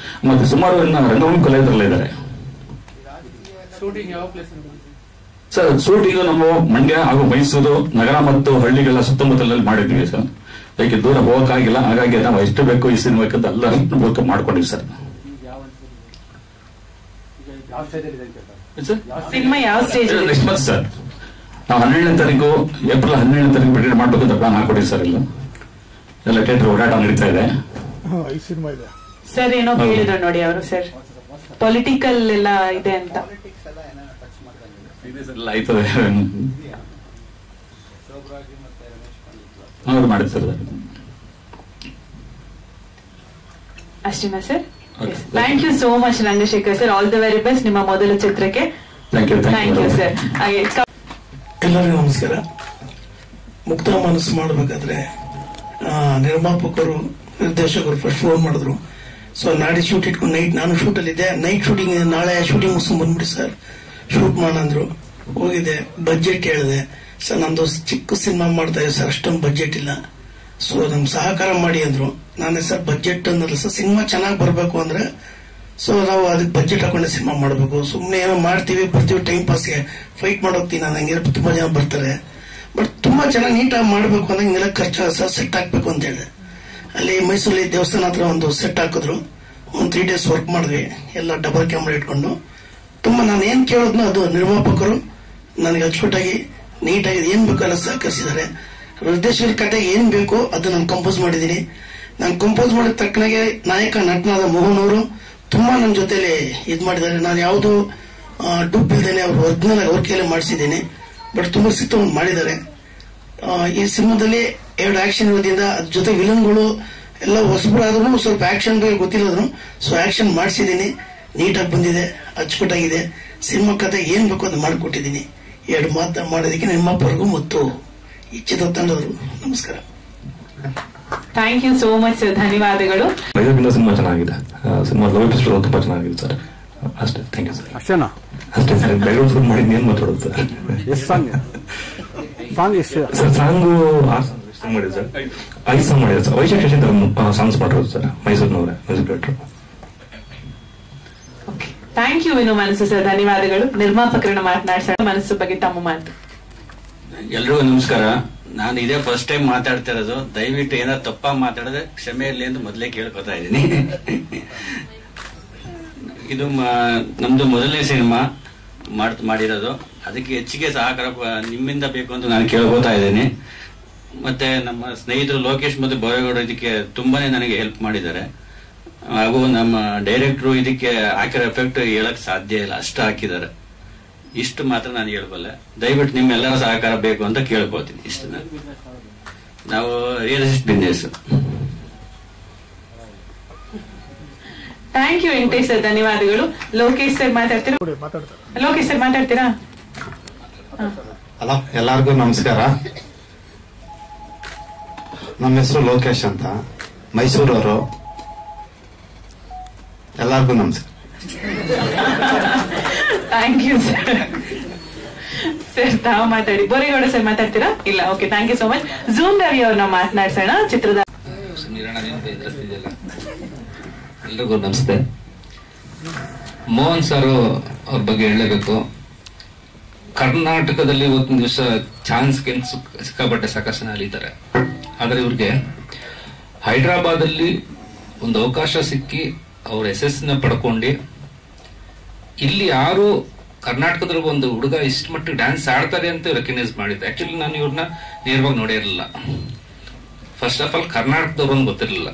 ಮತ್ತೆ ಸುಮಾರು ರಂಗಭೂಮಿ ಕಲಾವಿದರೆಲ್ಲ ಇದ್ದಾರೆ. ಸರ್ ಶೂಟಿಂಗ್ ನಾವು ಮಂಡ್ಯ ಹಾಗೂ ಮೈಸೂರು ನಗರ ಮತ್ತು ಹಳ್ಳಿಗಳ ಸುತ್ತಮುತ್ತಲಲ್ಲಿ ಮಾಡಿದ್ವಿ ಸರ್. ಯಾಕೆ ದೂರ ಹೋಗಕ್ಕಾಗಿಲ್ಲ. ಹಾಗಾಗಿ ನಾವು ಎಷ್ಟು ಬೇಕು ಈ ಸಿನಿಮಾಕ್ಕಂತ ಎಲ್ಲ ಬೇಕು ಮಾಡ್ಕೊಂಡಿವಿ ಸರ್. ಸಿನಿಮಾ ಯಾವ ಸ್ಟೇಜ್? Next month sir. ನಾವು 12ನೇ ತಾರೀಕು ಏಪ್ರಿಲ್ 12ನೇ ತಾರೀಕು ಬಿಡುಗಡೆ ಮಾಡ್ಬೇಕಂತ ಪ್ಲಾನ್ ಹಾಕೊಂಡಿವಿ ಸರ್. ಎಲ್ಲ ಥಿಯೇಟರ್ ಓಡಾಟ ನಡೀತಾ ಇದೆ. ಸರ್ ಏನೋ ಹೇಳಿದ್ರು ನೋಡಿ ಅವರು ಸರ್, ಪೊಲಿಟಿಕಲ್ ಎಲ್ಲ ಇದೆ ಅಂತ. ಆಯ್ತದೆ ಅವ್ರು ಮಾಡಿದ್ ಸರ್. ಅಷ್ಟೇನಾ sir? Thank you so much Rangashekar sir. All the very best ನಿಮ್ಮ ಮೊದಲ ಚಿತ್ರಕ್ಕೆ. Thank you sir. ಎಲ್ಲರಿಗೂ ನಮಸ್ಕಾರ. ಮುಕ್ತ ಮನಸ್ಸು ಮಾಡಬೇಕಾದ್ರೆ ನಿರ್ಮಾಪಕರು, ನಿರ್ದೇಶಕರು ಫಸ್ಟ್ ಫೋನ್ ಮಾಡಿದ್ರು. ಸೊ ನಾಳೆ ಶೂಟ್ ಇಟ್ಕೊಂಡು ನೈಟ್ ನಾನು ಶೂಟಲ್ಲಿದ್ದೆ. ನೈಟ್ ಶೂಟಿಂಗ್, ನಾಳೆ ಶೂಟಿಂಗ್ ಮುಗಿಸ್ಕೊಂಡು ಬಂದ್ಬಿಡಿ ಸರ್, ಶೂಟ್ ಮಾಡಂದ್ರು. ಹೋಗಿದೆ, ಬಜೆಟ್ ಹೇಳಿದೆ. ಸರ್ ನಂದು ಚಿಕ್ಕ ಸಿನಿಮಾ ಮಾಡ್ತಾ ಇದ್ದೀವಿ ಸರ್, ಅಷ್ಟೊಂದು ಬಜೆಟ್ ಇಲ್ಲ, ಸೊ ನಮ್ಗೆ ಸಹಕಾರ ಮಾಡಿ ಅಂದ್ರು. ನಾನೇ ಸರ್ ಬಜೆಟ್ ಅನ್ನೋದು ಸರ್, ಸಿನಿಮಾ ಚೆನ್ನಾಗಿ ಬರಬೇಕು ಅಂದ್ರೆ ಸೊ ನಾವು ಅದಕ್ಕೆ ಬಜೆಟ್ ಹಾಕೊಂಡೆ ಸಿನಿಮಾ ಮಾಡಬೇಕು. ಸುಮ್ಮನೆ ಏನೋ ಮಾಡ್ತೀವಿ ಬರ್ತೀವಿ ಟೈಮ್ ಪಾಸ್ಗೆ ಫೈಟ್ ಮಾಡೋಗ್ತೀನಿ ನಾನು, ಹಂಗೆ ತುಂಬಾ ಜನ ಬರ್ತಾರೆ. ಬಟ್ ತುಂಬಾ ಚೆನ್ನಾಗಿ ನೀಟಾಗಿ ಮಾಡಬೇಕು ಅಂದ್ರೆ ಹಿಂಗೆಲ್ಲ ಖರ್ಚು ಸರ್ ಸೆಟ್ ಹಾಕ್ಬೇಕು ಅಂತ ಹೇಳಿದೆ. ಅಲ್ಲಿ ಮೈಸೂರಲ್ಲಿ ದೇವಸ್ಥಾನ ಹತ್ರ ಒಂದು ಸೆಟ್ ಹಾಕಿದ್ರು. ಒಂದು 3 days ವರ್ಕ್ ಮಾಡಿದ್ವಿ, ಎಲ್ಲ ಡಬಲ್ ಕ್ಯಾಮ್ರಾ ಇಟ್ಕೊಂಡು. ತುಂಬಾ ನಾನು ಏನ್ ಕೇಳೋದ್ನೋ ಅದು ನಿರ್ಮಾಪಕರು ನನಗೆ ಅಚ್ಚುಕಟ್ಟಾಗಿ ನೀಟಾಗಿ ಏನ್ ಬೇಕೋ ಎಲ್ಲ ಸಹಕರಿಸಿದ್ದಾರೆ. ನಿರ್ದೇಶಕರ ಕತೆಗೆ ಏನ್ ಬೇಕೋ ಅದು ನಾನು ಕಂಪೋಸ್ ಮಾಡಿದ್ದೀನಿ. ನಾನು ಕಂಪೋಸ್ ಮಾಡಿದ ತಕ್ಕನಾಗೆ ನಾಯಕ ನಟನಾದ ಮೋಹನ್ ಅವರು ತುಂಬಾ ನನ್ನ ಜೊತೆಲಿ ಇದ್ ಮಾಡಿದ್ದಾರೆ. ನಾನು ಯಾವುದು ಡೂಪ್ ಇಲ್ದೇನೆ ಅವ್ರು ಒರಿಜಿನಲ್ ಅವ್ರ ಕೈಯಲ್ಲಿ ಮಾಡಿಸಿದ್ದೀನಿ. ಬಟ್ ತುಂಬಾ ಸಿಕ್ತು ಮಾಡಿದ್ದಾರೆ. ಈ ಸಿನಿಮಾದಲ್ಲಿ 2 ಆಕ್ಷನ್ ಇರೋದ್ರಿಂದ ಅದ್ರ ಜೊತೆ ವಿಲನ್ಗಳು ಎಲ್ಲ ಹೊಸಬರಾದ್ರೂ ಸ್ವಲ್ಪ ಆಕ್ಷನ್ ಬಗ್ಗೆ ಗೊತ್ತಿಲ್ಲದ್ರು. ಸೊ ಆಕ್ಷನ್ ಮಾಡಿಸಿದ್ದೀನಿ, ನೀಟಾಗಿ ಬಂದಿದೆ, ಅಚ್ಚುಕಟ್ಟಾಗಿದೆ. ಸಿನಿಮಾ ಕತೆ ಏನ್ ಬೇಕೋ ಅದು ಮಾಡಿಕೊಟ್ಟಿದ್ದೀನಿ. 2 ಮಾತು ಮಾಡೋದಕ್ಕೆ ನಿರ್ಮಾಪಕರಿಗೂ ಮತ್ತು ಈ ಚಿತ್ರತಂಡದವರು ನಮಸ್ಕಾರ. ಥ್ಯಾಂಕ್ ಯು ಸೋ ಮಚ್, ಧನ್ಯವಾದಗಳು. ಸಿನಿಮಾ ಚೆನ್ನಾಗಿದೆ, ಸಿನಿಮಾ ಲವ್ ಎಪಿಸೋಡ್ ತುಂಬಾ ಚೆನ್ನಾಗಿದೆ ಸರ್. ಅಷ್ಟೇ, ಥ್ಯಾಂಕ್ ಯು ಸರ್. ಅಷ್ಟೇನಾ? ಅಷ್ಟೇ ಸರ್. ಬ್ಯಾಕ್ಗ್ರೌಂಡ್ ಸ್ಕೋರ್ ಮಾಡಿ ಏನ್ ಮಾತಾಡೋದು ಸರ್? ಎಷ್ಟು ಸಾಂಗ್ ಸರ್? ಸಾಂಗು ಮಾಡಿದೆ ಸರ್, 5 ಸಾಂಗ್ ಮಾಡಿದೆ ಸರ್. ವೈಶಾಖ ಶಶಿ ಸಾಂಗ್ಸ್ ಮಾಡಿರೋದು ಸರ್, ಮೈಸೂರಿನವರೇ music director. Thank you Vinu Manasu sir, ಧನ್ಯವಾದಗಳು. ನಿರ್ಮಾಪಕರನ್ನ ಮಾತನಾಡ್ಸೋಣ, ಮನಸ್ಸು ಬಗ್ಗೆ ತಮ್ಮ ಮಾತು. ಎಲ್ರಿಗೂ ನಮಸ್ಕಾರ. ನಾನು ಇದೇ ಫಸ್ಟ್ ಟೈಮ್ ಮಾತಾಡ್ತಾ ಇರೋದು. ದಯವಿಟ್ಟು ಏನಾದ್ರು ತಪ್ಪಾಗಿ ಮಾತಾಡಿದ್ರೆ ಕ್ಷಮೆ ಇರಲಿ ಅಂತ ಮೊದಲೇ ಕೇಳ್ಕೊತಾ ಇದ್ದೀನಿ. ಇದು ನಮ್ದು ಮೊದಲನೇ ಸಿನಿಮಾ ಮಾಡಿರೋದು. ಅದಕ್ಕೆ ಹೆಚ್ಚಿಗೆ ಸಹಕಾರ ನಿಮ್ಮಿಂದ ಬೇಕು ಅಂತ ನಾನು ಕೇಳ್ಕೊತಾ ಇದ್ದೀನಿ. ಮತ್ತೆ ನಮ್ಮ ಸ್ನೇಹಿತರು ಲೋಕೇಶ್ ಮತ್ತು ಭವೇಗೌಡ ಇದಕ್ಕೆ ತುಂಬಾನೇ ನನಗೆ ಹೆಲ್ಪ್ ಮಾಡಿದ್ದಾರೆ. ಹಾಗೂ ನಮ್ಮ ಡೈರೆಕ್ಟ್ರು ಇದಕ್ಕೆ ಹಾಕಿರೋ ಎಫೆಕ್ಟ್ ಹೇಳಕ್ ಸಾಧ್ಯ ಇಲ್ಲ, ಅಷ್ಟು ಹಾಕಿದ್ದಾರೆ. ಇಷ್ಟು ಮಾತ್ರ ನಾನು ಹೇಳ್ಬಲ್ಲೆ. ದಯವಿಟ್ಟು ನಿಮ್ಮೆಲ್ಲರ ಸಹಕಾರ ಬೇಕು ಅಂತ ಕೇಳ್ಕೊಳ್ತೀನಿ. ಇಷ್ಟು ನಾವು real estate business. Thank you Venkatesh sir, ಧನ್ಯವಾದಗಳು. ಲೋಕೇಶ್ ಸರ್ ಮಾತಾಡ್ತೀರಾ? ಲೋಕೇಶ್ ಸರ್ ಮಾತಾಡ್ತೀರಾ? ಹಲೋ, ಎಲ್ಲರಿಗೂ ನಮಸ್ಕಾರ. ನಮ್ಮ ಹೆಸರು ಲೋಕೇಶ್ ಅಂತ, ಮೈಸೂರವರು. ಎಲ್ಲರಿಗೂ ನಮಸ್ಕಾರ. Thank you sir. ಸರ್ ತಾವು ಮಾತಾಡಿ. ಬೋರೇಗೌಡ ಸರ್ ಮಾತಾಡ್ತೀರಾ? ಇಲ್ಲ, okay, thank you so much. Zoom Ravi ಅವ್ರನ್ನ ಮಾತನಾಡ್ಸೋಣ. ಚಿತ್ರದ ಎಲ್ರಿಗೂ ನಮಸ್ತೆ. ಮೋಹನ್ ಸರ್ ಅವ್ರ ಬಗ್ಗೆ ಹೇಳಲೇಬೇಕು. ಕರ್ನಾಟಕದಲ್ಲಿ ಇವತ್ತಿನ ದಿವಸ ಚಾನ್ಸ್ ಸಿಕ್ಕಾಪಟ್ಟೆ ಸಾಕಷ್ಟು ಅಲಿತಾರೆ. ಆದ್ರೆ ಇವ್ರಿಗೆ ಹೈದರಾಬಾದ್ ಅಲ್ಲಿ ಒಂದು ಅವಕಾಶ ಸಿಕ್ಕಿ ಅವ್ರ ಯಶಸ್ಸನ್ನ ಪಡ್ಕೊಂಡು ಇಲ್ಲಿ ಯಾರು ಕರ್ನಾಟಕದಲ್ಲಿ ಒಂದು ಹುಡುಗ ಇಷ್ಟು ಮಟ್ಟಿಗೆ ಡ್ಯಾನ್ಸ್ ಆಡ್ತಾರೆ ಅಂತ ರೆಕಗ್ನೈಸ್ ಮಾಡಿದ್ದೆ. ಆಕ್ಚುಲಿ ನಾನು ಇವ್ರನ್ನ ನೇರವಾಗಿ ನೋಡಿರಲಿಲ್ಲ. ಫಸ್ಟ್ ಆಫ್ ಆಲ್ ಕರ್ನಾಟಕದವ್ರು ಒಂದು ಗೊತ್ತಿರಲಿಲ್ಲ,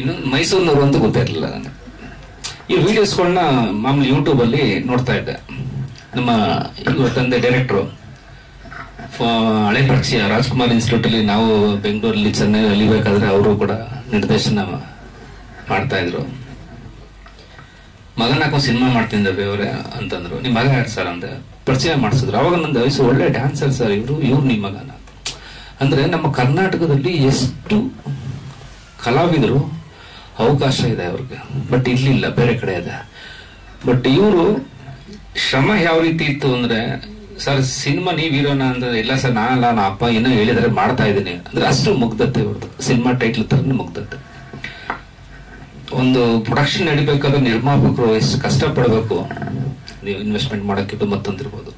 ಇನ್ನೊಂದು ಮೈಸೂರಿನವ್ರು ಅಂತ ಗೊತ್ತಿರಲಿಲ್ಲ. ನಾನು ಈ ವಿಡಿಯೋಸ್ಗಳನ್ನ ಮಾಮೂಲಿ ಯೂಟ್ಯೂಬ್ ಅಲ್ಲಿ ನೋಡ್ತಾ ಇದ್ದೆ. ನಮ್ಮ ಇವತ್ತಂದೆ ಡೈರೆಕ್ಟ್ರು ಹಳೆ ಪರಿಚಯ ರಾಜ್ಕುಮಾರ್ ಇನ್ಸ್ಟಿಟ್ಯೂಟ್ ಅಲ್ಲಿ ನಾವು ಬೆಂಗಳೂರಲ್ಲಿ ಚೆನ್ನೈ ಅಲಿಬೇಕಾದ್ರೆ ಅವರು ಕೂಡ ನಿರ್ದೇಶನ ಮಾಡ್ತಾ ಇದ್ರು. ಮಗನ ಹಾಕೊಂಡು ಸಿನಿಮಾ ಮಾಡ್ತೀನಿ ರವಿ ಅವರೇ ಅಂತಂದ್ರು. ನಿಮ್ ಮಗ ಯಾರು ಸರ್ ಅಂತ ಪರಿಚಯ ಮಾಡಿಸಿದ್ರು. ಅವಾಗ ನಂದು ವಯಸ್ಸು ಒಳ್ಳೆ ಡ್ಯಾನ್ಸರ್ ಸರ್ ಇವ್ರು ನಿಮ್ ಮಗನ. ಅಂದ್ರೆ ನಮ್ಮ ಕರ್ನಾಟಕದಲ್ಲಿ ಎಷ್ಟು ಕಲಾವಿದರು ಅವಕಾಶ ಇದೆ ಅವ್ರಿಗೆ, ಬಟ್ ಇಲ್ಲಿಲ್ಲ, ಬೇರೆ ಕಡೆ ಇದೆ. ಬಟ್ ಇವರು ಶ್ರಮ ಯಾವ ರೀತಿ ಇತ್ತು ಅಂದ್ರೆ, ಸರ್ ಸಿನಿಮಾ ನೀವ್ ಹೀರೋನ ಅಂದ್ರೆ ಇಲ್ಲ ಸರ್ ನಾನಲ್ಲ, ನಾ ಅಪ್ಪ ಏನೋ ಹೇಳಿದರೆ ಮಾಡ್ತಾ ಇದ್ದೀನಿ ಅಂದ್ರೆ ಅಷ್ಟು ಮುಗ್ಧತೆ ಇವ್ರದ್ದು. ಸಿನಿಮಾ ಟೈಟ್ಲ್ ತರ ಮುಗ್ಧತೆ. ಒಂದು ಪ್ರೊಡಕ್ಷನ್ ನಡಿಬೇಕಾದ್ರೆ ನಿರ್ಮಾಪಕರು ಎಷ್ಟು ಕಷ್ಟ ಪಡಬೇಕು, ನೀವು ಇನ್ವೆಸ್ಟ್ಮೆಂಟ್ ಮಾಡಕ್ಕಿದ್ದು ಮತ್ತೊಂದಿರ್ಬೋದು.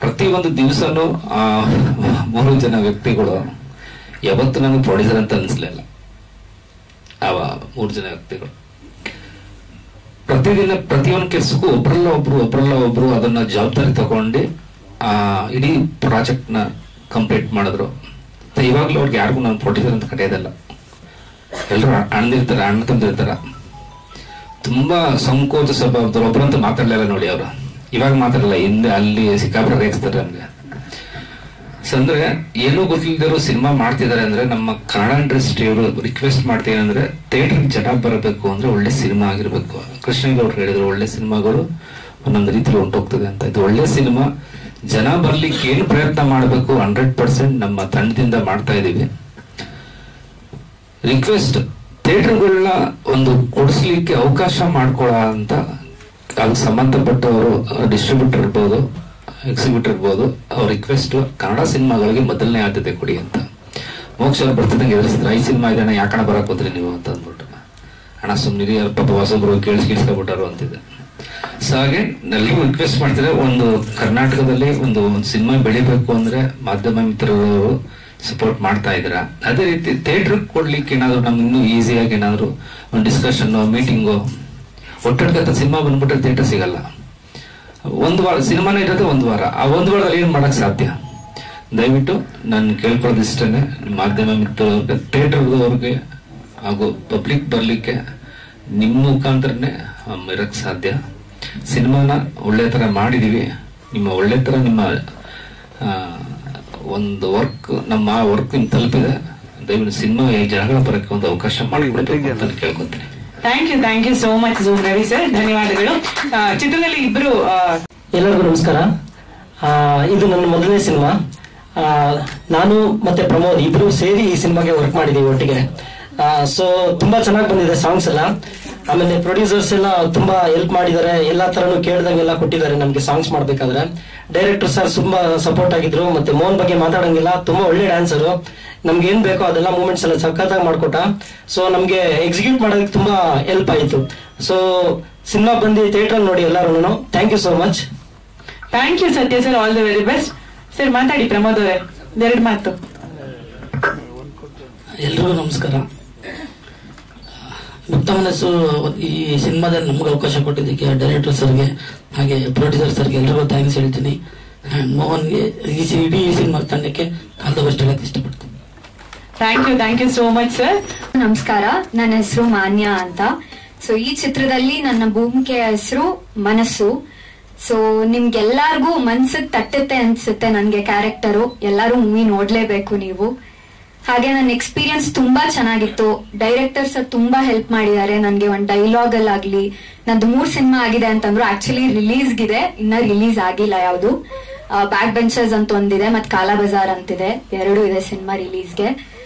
ಪ್ರತಿಯೊಂದು ದಿವಸನೂ ಆ 3 ಜನ ವ್ಯಕ್ತಿಗಳು ಯಾವತ್ತು ನನಗೆ ಪ್ರೊಡ್ಯೂಸರ್ ಅಂತ ಅನ್ಸ್ಲಿಲ್ಲ. ಆ 3 ಜನ ವ್ಯಕ್ತಿಗಳು ಪ್ರತಿದಿನ ಪ್ರತಿಯೊಂದು ಕೆಲಸಕ್ಕೂ ಒಬ್ರಲ್ಲ ಒಬ್ರು ಅದನ್ನ ಜವಾಬ್ದಾರಿ ತಗೊಂಡು ಇಡೀ ಪ್ರಾಜೆಕ್ಟ್ ನ ಕಂಪ್ಲೀಟ್ ಮಾಡಿದ್ರು. ಇವಾಗ್ಲೂ ಅವ್ರಿಗೆ ಯಾರಿಗೂ ನಾನು ಪ್ರೊಡ್ಯೂಸರ್ ಅಂತ ಕರೆಯೋದಲ್ಲ. ಎಲ್ಲರೂ ಅಣ್ಣ ತಂದಿರ್ತಾರ. ತುಂಬಾ ಸಂಕೋಚ ಸ್ವಭಾವದವ್ರು. ಒಬ್ಬರಂತೂ ಮಾತಾಡ್ಲಿಲ್ಲ ನೋಡಿ ಅವರು. ಇವಾಗ ಮಾತಾಡಲ್ಲ, ಹಿಂದೆ ಅಲ್ಲಿ ಸಿಕ್ಕಾಪಟ್ಟೆ ರೇಗಿಸ್ತಾರೆ ನಮ್ಗೆ. ಅಂದ್ರೆ ಏನೂ ಗೊತ್ತಿಲ್ಲದಿರೋ ಸಿನಿಮಾ ಮಾಡ್ತಿದ್ದಾರೆ ಅಂದ್ರೆ ನಮ್ಮ ಕನ್ನಡ ಇಂಡಸ್ಟ್ರಿ ಅವರು ರಿಕ್ವೆಸ್ಟ್ ಮಾಡ್ತೀನಿ ಅಂದ್ರೆ ಥಿಯೇಟರ್ ಜನ ಬರಬೇಕು ಅಂದ್ರೆ ಒಳ್ಳೆ ಸಿನಿಮಾ ಆಗಿರ್ಬೇಕು. ಕೃಷ್ಣಗೌಡ್ರು ಹೇಳಿದ್ರು ಒಳ್ಳೆ ಸಿನಿಮಾಗಳು ಒಂದೊಂದು ರೀತಿಲಿ ಹೊಂಟೋಗ್ತದೆ ಅಂತ. ಇದು ಒಳ್ಳೆ ಸಿನಿಮಾ, ಜನ ಬರ್ಲಿಕ್ಕೆ ಏನು ಪ್ರಯತ್ನ ಮಾಡಬೇಕು 100% ನಮ್ಮ ತಂಡದಿಂದ ಮಾಡ್ತಾ ಇದೀವಿ. ರಿಕ್ವೆಸ್ಟ್ ಥಿಯೇಟರ್ಗಳನ್ನ ಒಂದು ಕೊಡಿಸ್ಲಿಕ್ಕೆ ಅವಕಾಶ ಮಾಡ್ಕೊಳ್ಳೋ ಅಂತ ಅದಕ್ಕೆ ಸಂಬಂಧಪಟ್ಟವರು ಡಿಸ್ಟ್ರಿಬ್ಯೂಟರ್ ಇರ್ಬೋದು, ಎಕ್ಸಿಬಿಟರ್ ಇರ್ಬೋದು, ಅವ್ರ ರಿಕ್ವೆಸ್ಟ್ ಕನ್ನಡ ಸಿನಿಮಾಗಳಿಗೆ ಮೊದಲನೇ ಆದ್ಯತೆ ಕೊಡಿ ಅಂತ. ಮೋಕ್ಷ ಬರ್ತಿದ್ದಂಗೆ ಎದುರಿಸಿದ್ರೆ 5 ಸಿನಿಮಾ ಇದೆ ಯಾಕಣ ಬರಕ್ ಹೋದ್ರಿ ನೀವು ಅಂತ ಅಂದ್ಬಿಟ್ಟು, ಹಣ ಸುಮ್ಮನಿರಿ ಪಾಪ ಹೊಸೊಬ್ರು ಕೇಳಿಸ್ಕೊಬಿಟ್ಟಾರು ಅಂತಿದೆ. ಸೊ ಹಾಗೆ ಎಲ್ಲರೂ ರಿಕ್ವೆಸ್ಟ್ ಮಾಡ್ತಿದ್ರೆ ಒಂದು ಕರ್ನಾಟಕದಲ್ಲಿ ಒಂದು ಸಿನಿಮಾ ಬೆಳಿಬೇಕು ಅಂದ್ರೆ ಮಾಧ್ಯಮ ಮಿತ್ರರು ಸಪೋರ್ಟ್ ಮಾಡ್ತಾ ಇದ್ದೀರಾ. ಅದೇ ರೀತಿ ಥಿಯೇಟರ್ ಕೊಡ್ಲಿಕ್ಕೆ ಏನಾದ್ರು ನಮ್ಗೆ ಇನ್ನೂ ಈಸಿಯಾಗಿ ಏನಾದ್ರು ಒಂದು ಡಿಸ್ಕಷನ್ ಮೀಟಿಂಗು ಒಟ್ಟೊಟ್ಟಿಗೆ ಸಿನಿಮಾ ಬಂದ್ಬಿಟ್ರೆ ಥಿಯೇಟರ್ ಸಿಗಲ್ಲ. ಒಂದು ವಾರ ಸಿನಿಮಾನೇ ಇರೋದೇ ಒಂದು ವಾರ, ಆ ಒಂದು ವಾರದಲ್ಲಿ ಏನ್ ಮಾಡಕ್ ಸಾಧ್ಯ? ದಯವಿಟ್ಟು ನಾನು ಕೇಳ್ಕೊಳ್ಳೋದು ಇಷ್ಟೇನೆ, ಮಾಧ್ಯಮ ಮಿತ್ರವ್ರಿಗೆ, ಥಿಯೇಟರ್ದವ್ರಿಗೆ ಹಾಗೂ ಪಬ್ಲಿಕ್ ಬರ್ಲಿಕ್ಕೆ ನಿಮ್ಮ ಮುಖಾಂತರನೇ ಇರಕ್ ಸಾಧ್ಯ. ಸಿನಿಮಾನ ಒಳ್ಳೆ ತರ ಮಾಡಿದೀವಿ, ನಿಮ್ಮ ಒಳ್ಳೆ ತರ ನಿಮ್ಮ ಒಂದು ವರ್ಕ್, ನಮ್ಮ ವರ್ಕ್ ನಿಮ್ ತಲುಪಿದೆ. ದಯವಿಟ್ಟು ಸಿನಿಮಾ ಜನಗಳ ಬರಕ್ಕೆ ಒಂದು ಅವಕಾಶ ಮಾಡಿಕೊಡ್ಬೇಕು ಅಂತ ಕೇಳ್ಕೊತೀನಿ. Thank you so much Zoom Ravi sir, ಧನ್ಯವಾದಗಳು. ಚಿತ್ರದಲ್ಲಿ ಇಬ್ರು ಎಲ್ಲರಿಗೂ ನಮಸ್ಕಾರ. ಇದು ನನ್ನ ಮೊದಲನೇ ಸಿನಿಮಾ. ನಾನು ಮತ್ತೆ ಪ್ರಮೋದ್ ಇಬ್ರು ಸೇರಿ ಈ ಸಿನಿಮಾಗೆ ವರ್ಕ್ ಮಾಡಿದೀವಿ ಒಟ್ಟಿಗೆ. ಸೊ ತುಂಬಾ ಚೆನ್ನಾಗಿ ಬಂದಿದೆ ಸಾಂಗ್ಸ್ ಎಲ್ಲ. ಆಮೇಲೆ ಪ್ರೊಡ್ಯೂಸರ್ಸ್ ಎಲ್ಲ ತುಂಬಾ ಹೆಲ್ಪ್ ಮಾಡಿದ್ದಾರೆ, ಎಲ್ಲಾ ತರನು ಕೇಳ್ದಂಗೆಲ್ಲ ಕೊಟ್ಟಿದ್ದಾರೆ ನಮ್ಗೆ ಸಾಂಗ್ಸ್ ಮಾಡ್ಬೇಕಾದ್ರೆ. ಡೈರೆಕ್ಟರ್ ಸರ್ ತುಂಬಾ ಸಪೋರ್ಟ್ ಆಗಿದ್ರು. ಮತ್ತೆ ಮೋಹನ್ ಬಗ್ಗೆ ಮಾತಾಡಂಗಿಲ್ಲ, ತುಂಬಾ ಒಳ್ಳೆ ಡ್ಯಾನ್ಸರು. ನಮ್ಗೆ ಏನ್ ಬೇಕೋ ಅದೆಲ್ಲ ಮೂಮೆಂಟ್ಸ್ ಎಲ್ಲ ಸಖತ್ತಾಗಿ ಮಾಡ್ಕೊಟ್ಟ. ಸೊ ನಮ್ಗೆ ಎಕ್ಸಿಕ್ಯೂಟ್ ಮಾಡೋದಕ್ಕೆ ತುಂಬಾ ಹೆಲ್ಪ್ ಆಯ್ತು. ಸೊ ಸಿನಿಮಾ ಬಂದು ಥಿಯೇಟರ್ ನೋಡಿ ಎಲ್ಲರೂ. Thank you so much. Thank you Satya sir, all the very best. Sir ಮಾತಾಡಿ ಪ್ರಮೋದ್ ಅವರೇ, ಎರಡು ಮಾತು. ಎಲ್ರಿಗೂ ನಮಸ್ಕಾರ. ಮುಕ್ತ ಮನಸ್ಸು ಈ ಸಿನಿಮಾದಲ್ಲಿ ನಮ್ಗೆ ಅವಕಾಶ ಕೊಟ್ಟಿದ್ದಕ್ಕೆ ಡೈರೆಕ್ಟರ್ ಸರ್ಗೆ ಹಾಗೆ ಪ್ರೊಡ್ಯೂಸರ್ ಸರ್ಗೆ ಎಲ್ರಿಗೂ ಥ್ಯಾಂಕ್ಸ್ ಹೇಳ್ತೀನಿ. ಮೋಹನ್ಗೆ ಇಡೀ ಸಿನಿಮಾ ತಂಡಕ್ಕೆ ಆಲ್ ದ ಬೆಸ್ಟ್ ಹೇಳಕ್ ಇಷ್ಟಪಡ್ತೀನಿ. Thank you so much sir. ನಮಸ್ಕಾರ, ನನ್ನ ಹೆಸರು ಮಾನ್ಯ ಅಂತ. ಸೊ ಈ ಚಿತ್ರದಲ್ಲಿ ನನ್ನ ಭೂಮಿಕೆಯ ಹೆಸರು ಮನಸ್ಸು. ಸೊ ನಿಮ್ಗೆಲ್ಲಾರ್ಗೂ ಮನ್ಸಿಗೆ ತಟ್ಟುತ್ತೆ ಅನ್ಸುತ್ತೆ ನನ್ಗೆ ಕ್ಯಾರೆಕ್ಟರು. ಎಲ್ಲಾರು ಮೂವಿ ನೋಡ್ಲೇಬೇಕು ನೀವು. ಹಾಗೆ ನನ್ನ ಎಕ್ಸ್ಪೀರಿಯನ್ಸ್ ತುಂಬಾ ಚೆನ್ನಾಗಿತ್ತು. ಡೈರೆಕ್ಟರ್ ಸರ್ ತುಂಬಾ ಹೆಲ್ಪ್ ಮಾಡಿದ್ದಾರೆ ನನ್ಗೆ. ಒಂದು ಡೈಲಾಗ್ ಅಲ್ಲಾಗ್ಲಿ, ನಂದು 3 ಸಿನಿಮಾ ಆಗಿದೆ ಅಂತಂದ್ರು. ಆಕ್ಚುಲಿ ರಿಲೀಸ್ಗಿದೆ, ಇನ್ನ ರಿಲೀಸ್ ಆಗಿಲ್ಲ ಯಾವ್ದು. ಬ್ಯಾಕ್ ಬೆಂಚರ್ಸ್ ಅಂತ ಒಂದಿದೆ, ಮತ್ತೆ ಕಾಲಾ ಬಜಾರ್ ಅಂತಿದೆ, 2 ಇದೆ ಸಿನಿಮಾ ರಿಲೀಸ್ಗೆ.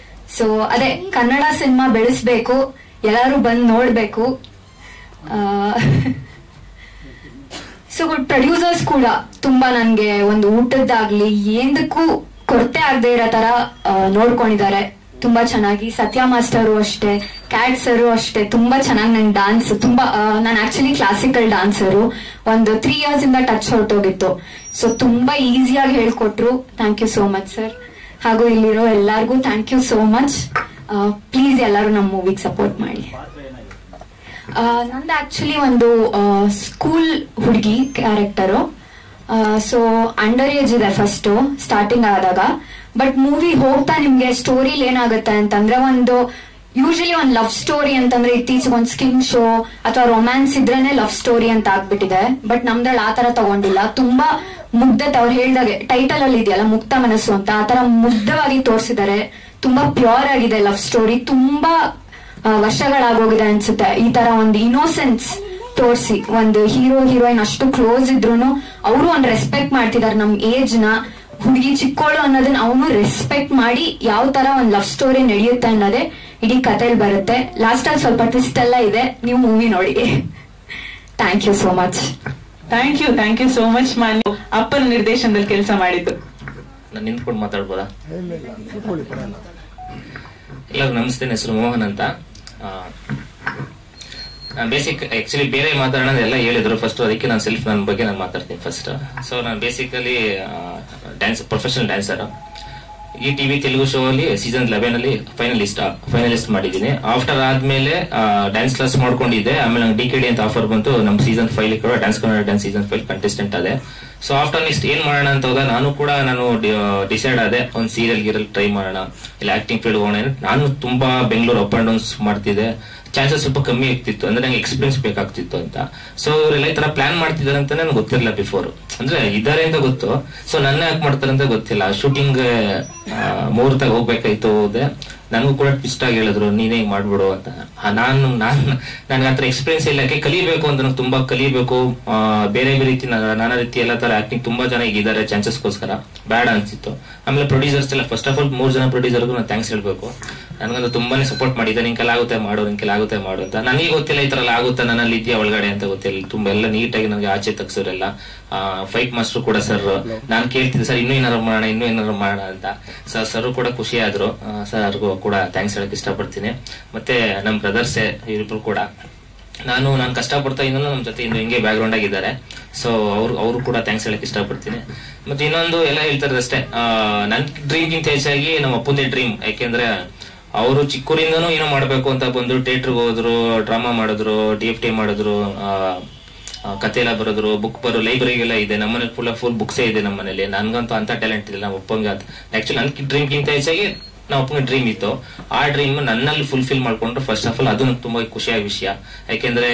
ಸೊ ಅದೇ ಕನ್ನಡ ಸಿನಿಮಾ ಬೆಳೆಸ್ಬೇಕು, ಎಲ್ಲಾರು ಬಂದ್ ನೋಡ್ಬೇಕು. ಸೊ ಪ್ರೊಡ್ಯೂಸರ್ಸ್ ಕೂಡ ತುಂಬಾ ನನ್ಗೆ ಒಂದು ಊಟದ್ದಾಗ್ಲಿ ಏನಕ್ಕೂ ಕೊರತೆ ಆಗದೆ ಇರೋ ತರ ನೋಡ್ಕೊಂಡಿದ್ದಾರೆ ತುಂಬಾ ಚೆನ್ನಾಗಿ. ಸತ್ಯ ಮಾಸ್ಟರು ಅಷ್ಟೇ, ಕ್ಯಾಟ್ ಸರು ಅಷ್ಟೇ, ತುಂಬಾ ಚೆನ್ನಾಗಿ ನನ್ ಡಾನ್ಸ್ ತುಂಬಾ ನಾನು ಆಕ್ಚುಲಿ ಕ್ಲಾಸಿಕಲ್ ಡಾನ್ಸರು. ಒಂದು 3 years ಇಂದ ಟಚ್ ಹೊರಟೋಗಿತ್ತು. ಸೊ ತುಂಬಾ ಈಸಿಯಾಗಿ ಹೇಳ್ಕೊಟ್ರು. Thank you so much sir. ಹಾಗೂ ಇಲ್ಲಿರೋ ಎಲ್ಲಾರ್ಗೂ thank you so much. Please ಎಲ್ಲರೂ ನಮ್ಮ ಮೂವಿಗೆ ಸಪೋರ್ಟ್ ಮಾಡಿ. ನಂದು ಆಕ್ಚುಲಿ ಒಂದು ಸ್ಕೂಲ್ ಹುಡುಗಿ ಕ್ಯಾರೆಕ್ಟರು. ಸೊ ಅಂಡರ್ ಏಜ್ ಇದೆ ಫಸ್ಟ್ ಸ್ಟಾರ್ಟಿಂಗ್ ಆದಾಗ. ಬಟ್ ಮೂವಿ ಹೋಗ್ತಾ ನಿಮ್ಗೆ ಸ್ಟೋರಿಲಿ ಏನಾಗುತ್ತೆ ಅಂತಂದ್ರೆ, ಒಂದು ಯೂಶಲಿ ಒಂದು ಲವ್ ಸ್ಟೋರಿ ಅಂತಂದ್ರೆ ಇತ್ತೀಚೆಗೆ ಒಂದು ಸ್ಕಿನ್ ಶೋ ಅಥವಾ ರೊಮ್ಯಾನ್ಸ್ ಇದ್ರೇನೆ ಲವ್ ಸ್ಟೋರಿ ಅಂತ ಆಗ್ಬಿಟ್ಟಿದೆ. ಬಟ್ ನಮ್ದ್ರಲ್ಲಿ ಆತರ ತಗೊಂಡಿಲ್ಲ. ತುಂಬಾ ಮುಗ್ಧತೆ, ಅವ್ರು ಹೇಳ್ದಾಗೆ ಟೈಟಲ್ ಅಲ್ಲಿ ಇದೆಯಲ್ಲ ಮುಕ್ತ ಮನಸ್ಸು ಅಂತ, ಆತರ ಮುಗ್ಧವಾಗಿ ತೋರಿಸಿದ್ದಾರೆ. ತುಂಬಾ ಪ್ಯೂರ್ ಆಗಿದೆ ಲವ್ ಸ್ಟೋರಿ. ತುಂಬಾ ವರ್ಷಗಳಾಗೋಗಿದೆ ಅನ್ಸುತ್ತೆ ಈ ತರ ಒಂದು ಇನ್ನೋಸೆನ್ಸ್ ತೋರಿಸಿ. ಒಂದು ಹೀರೋ ಹೀರೋಯಿನ್ ಅಷ್ಟು ಕ್ಲೋಸ್ ಇದ್ರು ಅವರು ಒಂದು ರೆಸ್ಪೆಕ್ಟ್ ಮಾಡ್ತಿದ್ದಾರೆ ನಮ್ ಏಜ್ ನ. ಹುಡುಗಿ ಚಿಕ್ಕೋಳು ಅನ್ನೋದನ್ನ ಅವನು ರೆಸ್ಪೆಕ್ಟ್ ಮಾಡಿ ಯಾವ ತರ ಒಂದು ಲವ್ ಸ್ಟೋರಿ ನಡೆಯುತ್ತೆ ಅನ್ನೋದೇ ಇಡೀ ಕಥೆಯಲ್ಲಿ ಬರುತ್ತೆ. ಲಾಸ್ಟ್ ಅಲ್ಲಿ ಸ್ವಲ್ಪ ಟ್ವಿಸ್ಟ್ ಎಲ್ಲ ಇದೆ, ನೀವು ಮೂವಿ ನೋಡಿ. Thank you so much. Thank you so much. ಮಾನ್ಯ ಅಪ್ಪನ ನಿರ್ದೇಶನದಲ್ಲಿ ಕೆಲಸ ಮಾಡಿದ್ದು. ನಾನು ನಿಂತ್ಕೊಂಡು ಮಾತಾಡ್ಬೋದಾ? ಎಲ್ಲರಿಗೂ ನಮಸ್ತೆ. ನನ್ನ ಹೆಸರು ಮೋಹನ್ ಅಂತ. ಬೇಸಿಕ್ ಆಕ್ಚುಲಿ ಬೇರೆ ಮಾತಾಡೋದೆಲ್ಲ ಹೇಳಿದ್ರು ಫಸ್ಟ್, ಅದಕ್ಕೆ ನಾನು ನನ್ನ ಬಗ್ಗೆ ನಾನು ಮಾತಾಡ್ತೀನಿ ಫಸ್ಟ್. ಸೊ ನಾನು ಬೇಸಿಕಲಿ ಪ್ರೊಫೆಷನಲ್ ಡ್ಯಾನ್ಸರ್. ಈ ಟಿವಿ ತೆಲುಗು ಶೋ ಅಲ್ಲಿ ಸೀಸನ್ 11 ಅಲ್ಲಿ ಫೈನಲಿಸ್ಟ್ ಮಾಡಿದ್ದೀನಿ. ಆಫ್ಟರ್ ಆದ್ಮೇಲೆ ಡ್ಯಾನ್ಸ್ ಕ್ಲಾಸ್ ಮಾಡ್ಕೊಂಡಿದ್ದೆ. ಆಮೇಲೆ ನಂಗೆ DKD ಅಂತ ಆಫರ್ ಬಂತು. ನಮ್ಮ ಸೀಸನ್ 5 ಕೂಡ dance Kannada dance season 5 contestant ಅದೇ. ಸೊ ಆಫ್ಟರ್ ನೆಕ್ಸ್ಟ್ ಏನ್ ಮಾಡೋಣ ಅಂತ ಹೋದಾಗ ನಾನು ಡಿಸೈಡ್ ಆದೆ, ಒಂದು ಸೀರಿಯಲ್ ಟ್ರೈ ಮಾಡೋಣ, ಇಲ್ಲ ಆಕ್ಟಿಂಗ್ ಫೀಲ್ಡ್ ಹೋಗೋಣ. ನಾನು ತುಂಬಾ ಬೆಂಗಳೂರು ಅಪ್ ಅಂಡ್ ಡೌನ್ಸ್ ಮಾಡ್ತಿದ್ದೆ. ಚಾನ್ಸಸ್ ಸ್ವಲ್ಪ ಕಮ್ಮಿ ಆಗ್ತಿತ್ತು, ಅಂದ್ರೆ ನಂಗೆ ಎಕ್ಸ್ಪೀರಿಯನ್ಸ್ ಬೇಕಾಗ್ತಿತ್ತು ಅಂತ. ಸೊ ಇವರೆಲ್ಲ ಈ ತರ ಪ್ಲಾನ್ ಮಾಡ್ತಿದ್ದಾರೆ ಅಂತ ನನ್ಗೆ ಗೊತ್ತಿರಲಿಲ್ಲ ಬಿಫೋರ್. ಅಂದ್ರೆ ಇದಾರೆ ಅಂತ ಗೊತ್ತು. ಸೊ ನನ್ನ ಯಾಕೆ ಮಾಡ್ತಾರೆ ಅಂತ ಗೊತ್ತಿಲ್ಲ. ಶೂಟಿಂಗ್ ಮುಹೂರ್ತಾಗ ಹೋಗ್ಬೇಕಾಯ್ತು, ಹೋದೆ. ನನಗೂ ಕೂಡ ಟ್ವಿಸ್ಟ್ ಆಗಿ ಹೇಳಿದ್ರು, ನೀನೇ ಮಾಡ್ಬಿಡು ಅಂತ. ನನ್ಗೆ ಆತರ ಎಕ್ಸ್ಪೀರಿಯನ್ಸ್ ಇಲ್ಲ. ಯಾಕೆ ಕಲಿಬೇಕು ಅಂತ ನಂಗೆ ತುಂಬಾ ಕಲಿಬೇಕು. ಬೇರೆ ರೀತಿ ನಾನಾ ರೀತಿ ಎಲ್ಲ ತರ ಆಕ್ಟಿಂಗ್ ತುಂಬಾ ಜನ ಈಗ ಇದಾರೆ ಚಾನ್ಸಸ್ಗೋಸ್ಕರ, ಬೇಡ ಅನ್ಸಿತ್ತು. ಆಮೇಲೆ ಪ್ರೊಡ್ಯೂಸರ್ಸ್ ಎಲ್ಲ ಫಸ್ಟ್ ಆಫ್ ಆಲ್ 3 ಜನ ಪ್ರೊಡ್ಯೂಸರ್ಗೂ ನಾನು ಥ್ಯಾಂಕ್ಸ್ ಹೇಳ್ಬೇಕು. ನನಗಂದು ತುಂಬಾನೇ ಸಪೋರ್ಟ್ ಮಾಡಿದ್ದೆ. ನಿಂಗೆಲ್ಲ ಆಗುತ್ತೆ ಮಾಡು ಅಂತ. ನನಗೆ ಗೊತ್ತಿಲ್ಲ ಈ ತರ ಎಲ್ಲ ಆಗುತ್ತಾ, ನನ್ನಲ್ಲಿ ಇದೆಯಾ ಒಳಗಡೆ ಅಂತ ಗೊತ್ತಿಲ್ಲ. ತುಂಬಾ ಎಲ್ಲ ನೀಟಾಗಿ ನನಗೆ ಆಚೆ ತಗ್ಸೋರೆಲ್ಲ. ಫೈಟ್ ಮಾಸ್ಟರ್ ಕೂಡ ಸರ್, ನಾನು ಕೇಳ್ತಿದ್ದೆ ಸರ್ ಇನ್ನೂ ಏನಾರು ಮಾಡೋಣ ಅಂತ. ಸರ್ ಕೂಡ ಖುಷಿ ಆದ್ರು. ಸರ್ಗೂ ಕೂಡ ಥ್ಯಾಂಕ್ಸ್ ಹೇಳಕ್ ಇಷ್ಟಪಡ್ತೀನಿ. ಮತ್ತೆ ನಮ್ ಬ್ರದರ್ಸ್ ಇವರಿಬ್ರು ಕೂಡ ನಾನು ಕಷ್ಟಪಡ್ತಾ ಇನ್ನೊಂದು ನಮ್ಮ ಜೊತೆ ಇನ್ನು ಹಿಂಗೆ ಬ್ಯಾಕ್ ಗ್ರೌಂಡ್ ಆಗಿದ್ದಾರೆ. ಸೊ ಅವರು ಕೂಡ ಥ್ಯಾಂಕ್ಸ್ ಹೇಳಕ್ ಇಷ್ಟಪಡ್ತೀನಿ. ಮತ್ತೆ ಇನ್ನೊಂದು ಎಲ್ಲ ಹೇಳ್ತಾರೆ ಅಷ್ಟೇ, ನನ್ ಡ್ರೀಮ್ಗಿಂತ ಹೆಚ್ಚಾಗಿ ನಮ್ಮ ಅಪ್ಪಂದೇ ಡ್ರೀಮ್. ಯಾಕೆಂದ್ರೆ ಅವರು ಚಿಕ್ಕೂರಿಂದನೂ ಏನೋ ಮಾಡ್ಬೇಕು ಅಂತ ಬಂದು ಥಿಯೇಟರ್ಗೆ ಹೋದ್ರು, ಡ್ರಾಮಾ ಮಾಡಿದ್ರು, DFT ಮಾಡಿದ್ರು, ಕತೆ ಎಲ್ಲ ಬರೋದ್ರು, ಬುಕ್ ಲೈಬ್ರರಿಗೆಲ್ಲ ಇದೆ. ನಮ್ಮನೆ ಫುಲ್ ಬುಕ್ಸೇ ಇದೆ ನಮ್ಮನೇಲಿ. ನನ್ಗಂತೂ ಅಂತ ಟ್ಯಾಲೆಂಟ್ ಇಲ್ಲ. ನಮ್ಮ ಅಪ್ಪಂಗೆ ಆಕ್ಚುಲಿ ನನ್ ಡ್ರೀಮ್ಗಿಂತ ಹೆಚ್ಚಾಗಿ ನಮ್ಮ ಅಪ್ಪಂಗೆ ಡ್ರೀಮ್ ಇತ್ತು. ಆ ಡ್ರೀಮ್ ನನ್ನಲ್ಲಿ ಫುಲ್ಫಿಲ್ ಮಾಡ್ಕೊಂಡ್ರು. ಫಸ್ಟ್ ಆಫ್ ಆಲ್ ಅದು ತುಂಬಾ ಖುಷಿಯಾದ ವಿಷಯ. ಯಾಕೆಂದ್ರೆ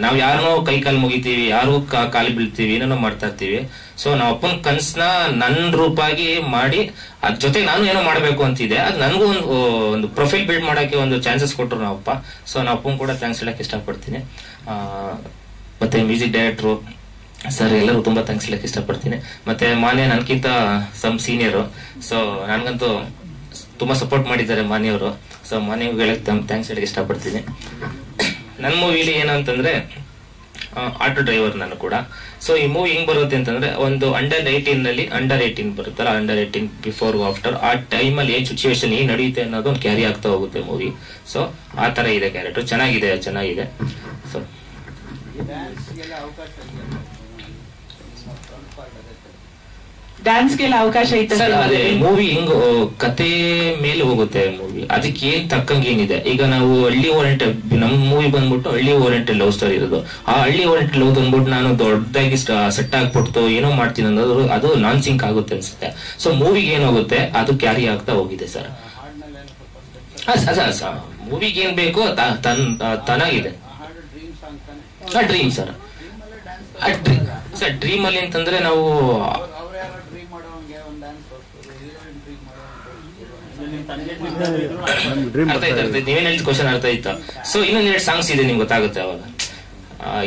ನಾವ್ ಯಾರನ್ನೋ ಕೈ ಕಾಲು ಮುಗಿತೀವಿ, ಯಾರು ಕಾಲು ಬೀಳ್ತೀವಿ, ಏನೇನೋ ಮಾಡ್ತಾ ಇರ್ತೀವಿ. ಸೊ ನಮ್ಮ ಅಪ್ಪನ ಕನ್ಸನ್ನ ನನ್ನ ರೂಪಾಗಿ ಮಾಡಿ ಅದ್ ಜೊತೆ ನಾನು ಏನೋ ಮಾಡ್ಬೇಕು ಅಂತಿದೆ. ಅದು ನನಗೂ ಒಂದು ಪ್ರೊಫೈಲ್ ಬಿಲ್ಡ್ ಮಾಡಕ್ಕೆ ಒಂದು ಚಾನ್ಸಸ್ ಕೊಟ್ರು ನಾವಪ್ಪ. ಸೊ ನಮ್ಮ ಅಪ್ಪನ್ ಕೂಡ ಥ್ಯಾಂಕ್ಸ್ ಹೇಳಕ್ ಇಷ್ಟಪಡ್ತೀನಿ. ಮತ್ತೆ ಮ್ಯೂಸಿಕ್ ಡೈರೆಕ್ಟ್ರು ಸರ್ ಎಲ್ಲರೂ ತುಂಬಾ ಥ್ಯಾಂಕ್ಸ್ ಹೇಳಕ್ ಇಷ್ಟಪಡ್ತೀನಿ. ಮತ್ತೆ ಮಾನ್ಯ ನನ್ಕಿಂತ ಸಮ್ ಸೀನಿಯರು. ಸೊ ನನ್ಗಂತೂ ತುಂಬಾ ಸಪೋರ್ಟ್ ಮಾಡಿದ್ದಾರೆ ಮಾನ್ಯವರು. ಸೊ ಮಾನ್ಯಗಳಿಗೆ ಥ್ಯಾಂಕ್ಸ್ ಹೇಳಕ್ ಇಷ್ಟಪಡ್ತೀನಿ. ನನ್ನ ಮೂವಿಲಿ ಏನಂತಂದ್ರೆ ಆಟೋ ಡ್ರೈವರ್ ನಾನು ಕೂಡ. ಸೊ ಈ ಮೂವಿ ಹೆಂಗ್ ಬರುತ್ತೆ ಅಂತಂದ್ರೆ ಒಂದು ಅಂಡರ್ 18 ಬರುತ್ತಲ್ಲ, ಅಂಡರ್ 18 ಬಿಫೋರ್ ಆಫ್ಟರ್, ಆ ಟೈಮಲ್ಲಿ ಏನ್ ಸಿಚುವೇಶನ್ ಏನ್ ನಡೆಯುತ್ತೆ ಅನ್ನೋದು ಒಂದು ಕ್ಯಾರಿ ಆಗ್ತಾ ಹೋಗುತ್ತೆ ಮೂವಿ. ಸೊ ಆ ತರ ಇದೆ ಕ್ಯಾರೆಕ್ಟರ್. ಚೆನ್ನಾಗಿದೆ. ಸೊ ಡ್ಯಾನ್ಸ್ಗೆಲ್ಲ ಅವಕಾಶ ಐತೆ ಸರ್. ಅದೇ ಮೂವಿ ಹಿಂಗ್ ಕತೆ ಮೇಲೆ ಹೋಗುತ್ತೆ ಮೂವಿ. ಅದಕ್ಕೆ ಏನ್ ತಕ್ಕಂಗೆ ಏನಿದೆ. ಈಗ ನಾವು ಹಳ್ಳಿ ಓರಿಯೆಂಟೆಡ್, ನಮ್ ಮೂವಿ ಬಂದ್ಬಿಟ್ಟು ಹಳ್ಳಿ ಓರಿಯೆಂಟೆಡ್ ಲವ್ ಸ್ಟೋರಿ ಇರೋದು. ಆ ಹಳ್ಳಿ ಓರಿಯೆಂಟೆಡ್ ಲವ್ ಬಂದ್ಬಿಟ್ಟು ನಾನು ದೊಡ್ಡದಾಗಿ ಸೆಟ್ ಆಗ್ಬಿಟ್ಟು ಏನೋ ಮಾಡ್ತೀನಿ ಅನ್ನೋದು ಅದು ನಾನ್ ಸಿಂಕ್ ಆಗುತ್ತೆ ಅನ್ಸುತ್ತೆ. ಸೊ ಮೂವಿಗೆ ಏನಾಗುತ್ತೆ ಅದು ಕ್ಯಾರಿ ಆಗ್ತಾ ಹೋಗಿದೆ ಸರ್. ಮೂವಿಗೆ ಏನ್ ಬೇಕೋ ತನಾಗಿದೆ. Dream sir. ಡ್ರೀಮ್ ಅಲ್ಲಿ ಅಂತಂದ್ರೆ ನಾವು ಅರ್ಥ ಆಯ್ತು. ನೀವೇನ್ ಹೇಳಿದ ಕ್ವಶನ್ ಅರ್ಥ ಆಯ್ತು. ಸೊ ಇನ್ನೊಂದ್ 2 ಸಾಂಗ್ಸ್ ಇದೆ, ನಿಮ್ಗೆ ಗೊತ್ತಾಗುತ್ತೆ ಅವಾಗ.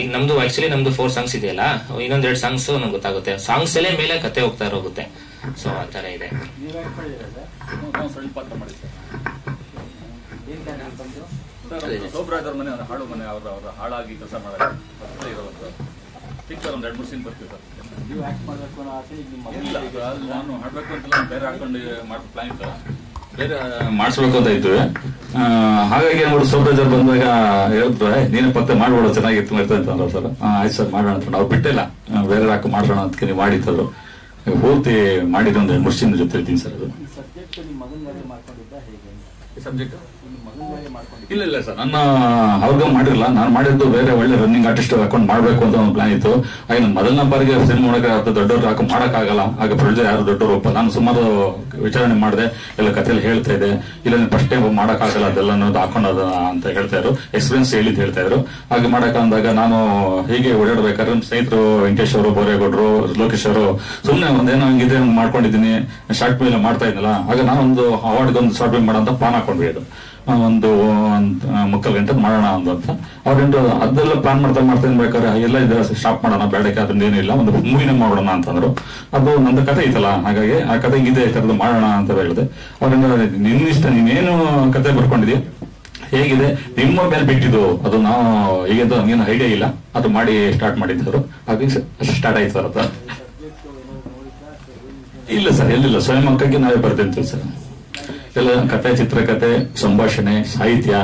ಈಗ ನಮ್ದು 4 ಸಾಂಗ್ಸ್ ಇದೆಯಲ್ಲ, ಇನ್ನೊಂದ್ 2 ಸಾಂಗ್ಸ್ ನಮ್ಗೆ ಗೊತ್ತಾಗುತ್ತೆ. ಸಾಂಗ್ಸ್ ಅಲ್ಲೇ ಮೇಲೆ ಕತೆ ಹೋಗ್ತಾ ಹೋಗುತ್ತೆ. ಸೊ ಆ ತರ ಇದೆ. ಸೋಬ್ರಾಜ್ ಅವ್ರ ಮನೆ ಹಾಳು ಮನೆ, ಅವ್ರ ಹಾಳಾಗಿ ಕೆಲಸ ಮಾಡೋದು ಪಿಕ್ಚರ್ ಒಂದು 2-3 ಸೀನ್ ಬರ್ತೀವಿ ಸರ್. ನೀವು ಆಕ್ಟ್ ಮಾಡಬೇಕು ಅನ್ನೋ ಆಸೆ ಇಲ್ಲ, ನಾನು ಹಾಡ್ಬೇಕು ಅಂತೆಲ್ಲ ಬೇರೆ ಹಾಕೊಂಡು ಮಾಡೋ ಪ್ಲಾನ್ ಇತ್ತು, ಬೇರೆ ಮಾಡಿಸ್ಬೇಕು ಅಂತ ಇತ್ತು. ಹಾಗಾಗಿ ನೋಡಿ ಸೋಬ್ರಾಜ್ ಅವ್ರು ಬಂದಾಗ ಹೇಳಿದ್ರು, ನೀನೇ ಪತ್ತೆ ಮಾಡ್ಬೋಡು, ಚೆನ್ನಾಗಿತ್ತು ಇರ್ತದೆ ಅಂತ ಸರ್. ಆಯ್ತು ಸರ್ ಮಾಡೋಣ ಅಂತ. ಅವ್ರು ಬಿಟ್ಟಿಲ್ಲ, ಬೇರೆ ಹಾಕಿ ಮಾಡೋಣ ಅಂತ ನೀವು ಮಾಡಿದ್ರು. ಪೂರ್ತಿ ಮಾಡಿದ ಒಂದು 2-3 ಸೀನ್ ಜೊತೆ ಇದ್ದೀನಿ ಸರ್. ಅದು ಸಬ್ಜೆಕ್ಟ್ ಇಲ್ಲ ಸರ್, ನನ್ನ ಅವ್ರಿಗೂ ಮಾಡಿರಲ್ಲ. ನಾನು ಮಾಡಿದ್ದು ಬೇರೆ ಒಳ್ಳೆ ರನ್ನಿಂಗ್ ಆರ್ಟಿಸ್ಟ್ ಹಾಕೊಂಡು ಮಾಡ್ಬೇಕು ಅಂತ ಒಂದು ಪ್ಲಾನ್ ಇತ್ತು. ಹಾಗೆ ನಾನು ಮೊದಲನೇ ಬಾರಿಗೆ ಸಿನಿಮಾ ಮಾಡಕ್ಕೆ ದೊಡ್ಡವ್ರು ಹಾಕೊಂಡು ಮಾಡಕ್ಕಾಗಲ್ಲ. ಹಾಗೆ ಪ್ರೊಡ್ಯೂಸರ್ ಯಾರು ದೊಡ್ಡವರು ಒಪ್ಪ. ನಾನು ಸುಮಾರು ವಿಚಾರಣೆ ಮಾಡಿದೆ, ಎಲ್ಲ ಕಥೆಯಲ್ಲಿ ಹೇಳ್ತಾ ಇದೆ. ಇಲ್ಲ ಫಸ್ಟ್ ಟೈಮ್ ಮಾಡಕ್ಕಾಗಲ್ಲ ಅದೆಲ್ಲ ಹಾಕೊಂಡದ ಅಂತ ಹೇಳ್ತಾ ಇದ್ರು, ಎಕ್ಸ್ಪೀರಿಯನ್ಸ್ ಹೇಳ್ತಾ ಇದ್ರು. ಹಾಗೆ ಮಾಡಕ್ಕಂದಾಗ ನಾನು ಹೀಗೆ ಓಡಾಡ್ಬೇಕಾದ್ರೆ ನಮ್ಮ ಸ್ನೇಹಿತರು ವೆಂಕಟೇಶ್ ಅವರು, ಬೋರೇಗೌಡರು, ಲೋಕೇಶ್ ಅವರು ಸುಮ್ಮನೆ ಒಂದೇನೋ ಹಂಗಿದೆ ಮಾಡ್ಕೊಂಡಿದ್ದೀನಿ, ಶಾರ್ಟ್ ಫಿಲ್ಮ್ ಮಾಡ್ತಾ ಇದ್ನಲ್ಲ. ಆಗ ನಾನೊಂದು ಅವಾರ್ಡ್ಗೆ ಒಂದು ಶಾರ್ಟ್ ಫಿಲ್ಮ್ ಮಾಡೋಂತ ಪ್ಲಾನ್ ಹಾಕೊಂಡ್ವಿ. ಅದು ಒಂದು 3 ಗಂಟೆ ಮಾಡೋಣ ಅಂತ ಅವ್ರೇನು ಅದೆಲ್ಲ ಪ್ಲಾನ್ ಮಾಡ್ತಾ ಬೇಕಾದ್ರೆ ಎಲ್ಲ ಇದ್ರೆ ಸ್ಟಾಪ್ ಮಾಡೋಣ, ಬೇಡಕ್ಕೆ ಅದ್ರಿಂದ ಏನಿಲ್ಲ, ಒಂದು ಮೂವಿನ ಮಾಡೋಣ ಅಂತಂದ್ರು. ಅದು ನಂದು ಕತೆ ಐತಲ್ಲ, ಹಾಗಾಗಿ ಆ ಕತೆ ಇದೆ ಥರದ್ದು ಮಾಡೋಣ ಅಂತ ಹೇಳಿದೆ. ಅವ್ರಿಂದ ನಿನ್ನಿಷ್ಟ, ನೀನೇನು ಕತೆ ಬರ್ಕೊಂಡಿದ್ಯಾ, ಹೇಗಿದೆ ನಿಮ್ಮ ಮೇಲೆ ಬಿಟ್ಟಿದ್ದು, ಅದು ನಾವು ಈಗಂತೂ ನಮಗೇನು ಐಡಿಯಾ ಇಲ್ಲ, ಅದು ಮಾಡಿ ಸ್ಟಾರ್ಟ್ ಮಾಡಿದ್ರು. ಹಾಗೆ ಸ್ಟಾರ್ಟ್ ಆಯ್ತು ಸರ್. ಅದು ಇಲ್ಲ ಸರ್, ಎಲ್ಲಿಲ್ಲ, ಸ್ವಯಂ ಅಂಕಕ್ಕೆ ನಾವೇ ಬರ್ತಿರ್ತೀವಿ ಸರ್. ಎಲ್ಲ ಕತೆ, ಚಿತ್ರಕಥೆ, ಸಂಭಾಷಣೆ, ಸಾಹಿತ್ಯ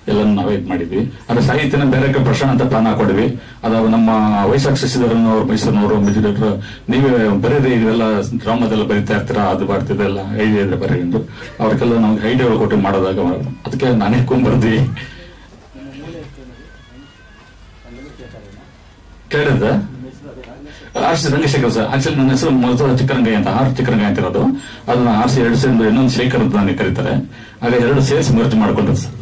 ಎಲ್ಲ ನಾವೇ ಇದು ಮಾಡಿದ್ವಿ. ಅದ್ರ ಸಾಹಿತ್ಯನ ಬೇರೆ ಪ್ರಶ್ನೆ ಅಂತ ಪ್ಲಾನ್ ಹಾಕೊಂಡಿದ್ವಿ. ಅದು ನಮ್ಮ ವೈಶಾಖ ಶಶಿಧರನವರು, ಮೈಸೂರಿನವರು, ಮಿಜಿಡರು, ನೀವೇ ಬರೀರಿ, ಇದೆಲ್ಲ ಡ್ರಾಮಾದೆಲ್ಲ ಬರೀತಾ ಇರ್ತೀರಾ, ಅದು ಬರ್ತಿದೆಲ್ಲ ಐಡಿಯಾ ಇದ್ರೆ ಬರೀ ಎಂದು ಅವ್ರಿಗೆಲ್ಲ ನಮ್ಗೆ ಐಡಿಯಾಗಳು ಕೊಟ್ಟು ಮಾಡೋದಾಗ ಅದಕ್ಕೆ ನಾನೇ ಬರ್ದ್ವಿ. ಕೇಳಿದ್ದ ಆರ್ಸಿ ರಂಗಶೇಖರ್ ಸರ್. ಆಕ್ಚುಲಿ ನನ್ನ ಹೆಸರು ಮೊದಲ ಚಿಕ್ಕರಂಗಯ್ಯ ಅಂತ, ಚಿಕ್ಕರಂಗಯ್ಯ ಅಂತ ಇರೋದು. ಅದನ್ನ ಆರ್ಸಿ 2 ಸೇರಿ ಇನ್ನೊಂದು ಶೇಖರ್ ಅಂತ ನನಗೆ ಕರೀತಾರೆ. ಹಾಗೆ 2 ಸೇರಿಸಿ ಮರ್ಜ್ ಮಾಡ್ಕೊಂಡ್ರೆ sir.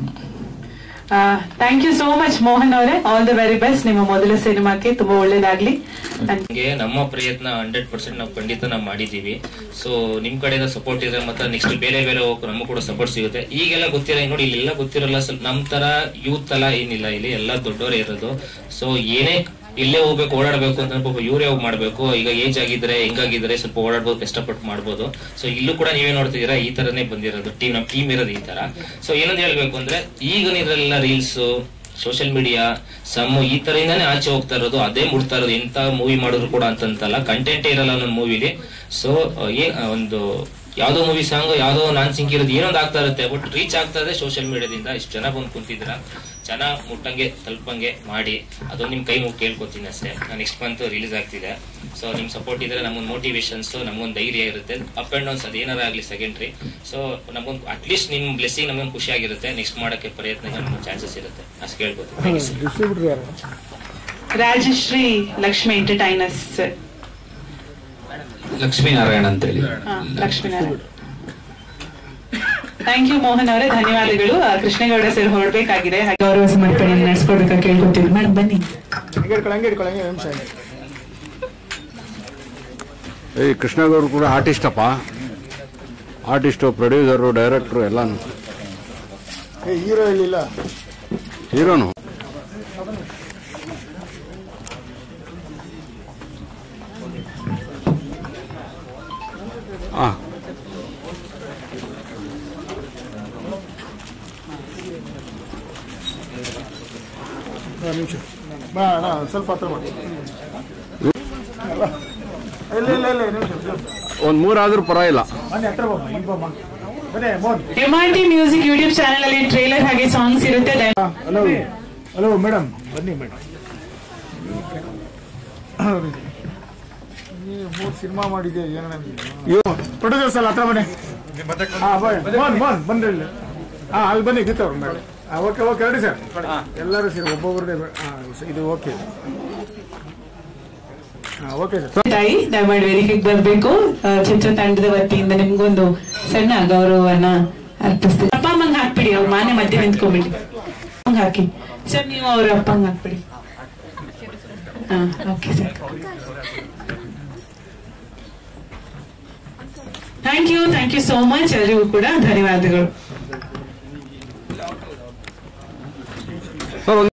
Thank you so much Mohan ಅವರೇ. ಆಲ್ ದ ವೆರಿ ಬೆಸ್ಟ್ ನಿಮ್ಮ ಮೊದಲ ಸಿನಿಮಾಕ್ಕೆ. ತುಂಬಾ ಒಳ್ಳೇದಾಗ್ಲಿ. ನಮ್ಮ ಪ್ರಯತ್ನ 100% ನಾವು ಖಂಡಿತ ನಾವು ಮಾಡಿದೀವಿ. ಸೊ ನಿಮ್ ಕಡೆಯಿಂದ ಸಪೋರ್ಟ್ ಇದೆ, ಮತ್ತೆ ನೆಕ್ಸ್ಟ್ ಬೇರೆ ಹೋಗಕ್ಕೆ ನಮಗೂ ಕೂಡ ಸಪೋರ್ಟ್ ಸಿಗುತ್ತೆ. ಈಗೆಲ್ಲ ಗೊತ್ತಿಲ್ಲ ನೋಡಿ, ಇಲ್ಲೆಲ್ಲ ಗೊತ್ತಿರಲ್ಲ. ಸ್ವಲ್ಪ ನಮ್ ತರ ಯೂತ್ ಎಲ್ಲ ಏನಿಲ್ಲ, ಇಲ್ಲಿ ಎಲ್ಲ ದೊಡ್ಡವರೇ ಇರೋದು. ಸೊ ಏನೇ ಇಲ್ಲೇ ಹೋಗ್ಬೇಕು, ಓಡಾಡ್ಬೇಕು ಅಂತ ಇವರೇ ಹೋಗಿ ಮಾಡ್ಬೇಕು. ಈಗ ಏಜ್ ಆಗಿದ್ರೆ ಹೆಂಗಾಗಿದ್ರೆ ಸ್ವಲ್ಪ ಓಡಾಡ್ಬೋದು, ಕಷ್ಟಪಟ್ಟು ಮಾಡ್ಬೋದು. ಸೊ ಇಲ್ಲೂ ಕೂಡ ನೀವೇ ನೋಡ್ತಿದ್ದೀರಾ, ಈ ತರನೇ ಬಂದಿರೋದು ಟೀಮ್. ನಮ್ ಟೀಮ್ ಇರೋದು ಈ ತರ. ಸೊ ಏನಂತ ಹೇಳ್ಬೇಕು ಅಂದ್ರೆ, ಈಗ ಇದ್ರೆಲ್ಲ ರೀಲ್ಸ್, ಸೋಷಿಯಲ್ ಮೀಡಿಯಾ, ಈ ತರದಿಂದಾನೇ ಆಚೆ ಹೋಗ್ತಾ ಇರೋದು, ಅದೇ ಮುಡ್ತಾ ಇರೋದು. ಎಂತ ಮೂವಿ ಮಾಡಿದ್ರು ಕೂಡ ಅಂತಲ್ಲ, ಕಂಟೆಂಟೇ ಇರಲ್ಲ ಒಂದೊಂದು ಮೂವಿಲಿ. ಸೊ ಒಂದು ಯಾವ್ದೋ ಮೂವಿ ಸಾಂಗ್, ಯಾವ್ದೋ ನಾನ್ ಸಿಂಕ್ ಇರೋದು ಏನೊಂದು ಆಗ್ತಾ ಇರುತ್ತೆ, ಬಟ್ ರೀಚ್ ಆಗ್ತಾ ಇದೆ ಸೋಷಿಯಲ್ ಮೀಡಿಯಾದಿಂದ. ಇಷ್ಟು ಜನ ಬಂದು ಕುಂತಿದ್ರ, ಜನ ಮುಟ್ಟಂಗೆ ತಲುಪಂಗೆ ಮಾಡಿ ಅದೊಂದು ನಿಮ್ ಕೈ ಮುಗಿ ಕೇಳ್ಕೊತೀನಿ ಅಷ್ಟೇ. ನೆಕ್ಸ್ಟ್ ಮಂತ್ ರಿಲೀಸ್ ಆಗ್ತಿದೆ. ಸೊ ನಿಮ್ ಸಪೋರ್ಟ್ ಇದ್ರೆ ನಮಗೊಂದು ಮೋಟಿವೇಶನ್ಸ್, ನಮಗೊಂದು ಧೈರ್ಯ ಇರುತ್ತೆ. ಅಪ್ ಅಂಡ್ ಡೌನ್ಸ್ ಅದೇನಾರ ಆಗ್ಲಿ ಸೆಕೆಂಡ್ರಿ. ಸೊ ನಮಗೊಂದು ಅಟ್ಲೀಸ್ಟ್ ನಿಮ್ ಬ್ಲೆಸ್ಸಿಂಗ್ ನಮಗೊಂದು ಖುಷಿ ಆಗಿರುತ್ತೆ. ನೆಕ್ಸ್ಟ್ ಮಾಡಕ್ಕೆ ಪ್ರಯತ್ನ ನಮ್ಗೆ ಚಾನ್ಸಸ್ ಇರುತ್ತೆ ಅಷ್ಟು ಕೇಳ್ಕೊತೀನಿ. ರಾಜಶ್ರೀ ಲಕ್ಷ್ಮಿ ಎಂಟರ್ಟೈನರ್ಸ್. ಲಕ್ಷ್ಮೀನಾರಾಯಣ ಅಂತೇಳಿ. ಲಕ್ಷ್ಮೀನಾರಾಯಣ. ಥ್ಯಾಂಕ್ ಯು ಮೋಹನ್ ಅವರೇ, ಧನ್ಯವಾದಗಳು. ಕೃಷ್ಣೇಗೌಡ ಸರ್ ಹೊರಡಬೇಕಾಗಿದೆ, ಗೌರವ ಸಮರ್ಪಣೆ ನಡೆಸ್ಕೊಡ್ಬೇಕಾ ಕೇಳ್ಕೊತೀವಿ. ಮೇಡಮ್ ಬನ್ನಿ. ಈ ಕೃಷ್ಣೇಗೌಡರು ಕೂಡ ಆರ್ಟಿಸ್ಟಪ್ಪ, ಆರ್ಟಿಸ್ಟು, ಪ್ರೊಡ್ಯೂಸರು, ಡೈರೆಕ್ಟ್ರು ಎಲ್ಲಾನು. ಹೀರೋ ಇರಲಿಲ್ಲ, ಹೀರೋನು. ಹಾಂ ನಿಮಿಷ ಸ್ವಲ್ಪ ಹತ್ರ ಮಾಡಿ. ಒಂದು ಮೂರಾದ್ರೂ ಪರವಾಗಿಲ್ಲ. MRT ಮ್ಯೂಸಿಕ್ ಯೂಟ್ಯೂಬ್ ಚಾನೆಲ್ ಅಲ್ಲಿ ಟ್ರೇಲರ್ ಹಾಗೆ ಸಾಂಗ್ಸ್ ಇರುತ್ತೆ. ಹಲೋ ಹಲೋ ಮೇಡಮ್, ಬನ್ನಿ ಮೇಡಮ್. ನೀವು 3 ಸಿನಿಮಾ ಮಾಡಿದ್ದೆ, ಪ್ರೊಡ್ಯೂಸರ್ಸ್ ಅಲ್ಲ, ಹತ್ರ ಬನ್ನಿ. ಬನ್ರಿ ಇಲ್ಲಿ. ಅಲ್ಲಿ ಬನ್ನಿ ಗೀತವ್ರು madam. Okay okay ready sir, ಎಲ್ಲರೂ ಸೇರಿ ಒಬ್ಬೊಬ್ಬರೇ. ಇದು ಓಕೆ ಓಕೆ ಸರ್. ತಾಯಿ ದಯಮಾಡಿ ವೇದಿಕೆಗೆ ಬರಬೇಕು. ಚಿತ್ರತಂಡದ ವತಿಯಿಂದ ನಿಮ್ಗೊಂದು ಸಣ್ಣ ಗೌರವವನ್ನ ಅರ್ಪಿಸ್ತೀವಿ. ಅಪ್ಪ ಅಮ್ಮಂಗ್ ಹಾಕ್ಬಿಡಿ, ಅವ್ರ ಮಾನೆ ಮಧ್ಯೆ ನಿಂತ್ಕೊಂಡ್ಬಿಡಿ. ಹಂಗ ಹಾಕಿ ಸರ್, ನೀವು ಅವ್ರ ಅಪ್ಪಂಗ್ ಹಾಕ್ಬಿಡಿ. Okay sir. Thank you so much. ಎಲ್ಲರಿಗೂ ಕೂಡ ಧನ್ಯವಾದಗಳು.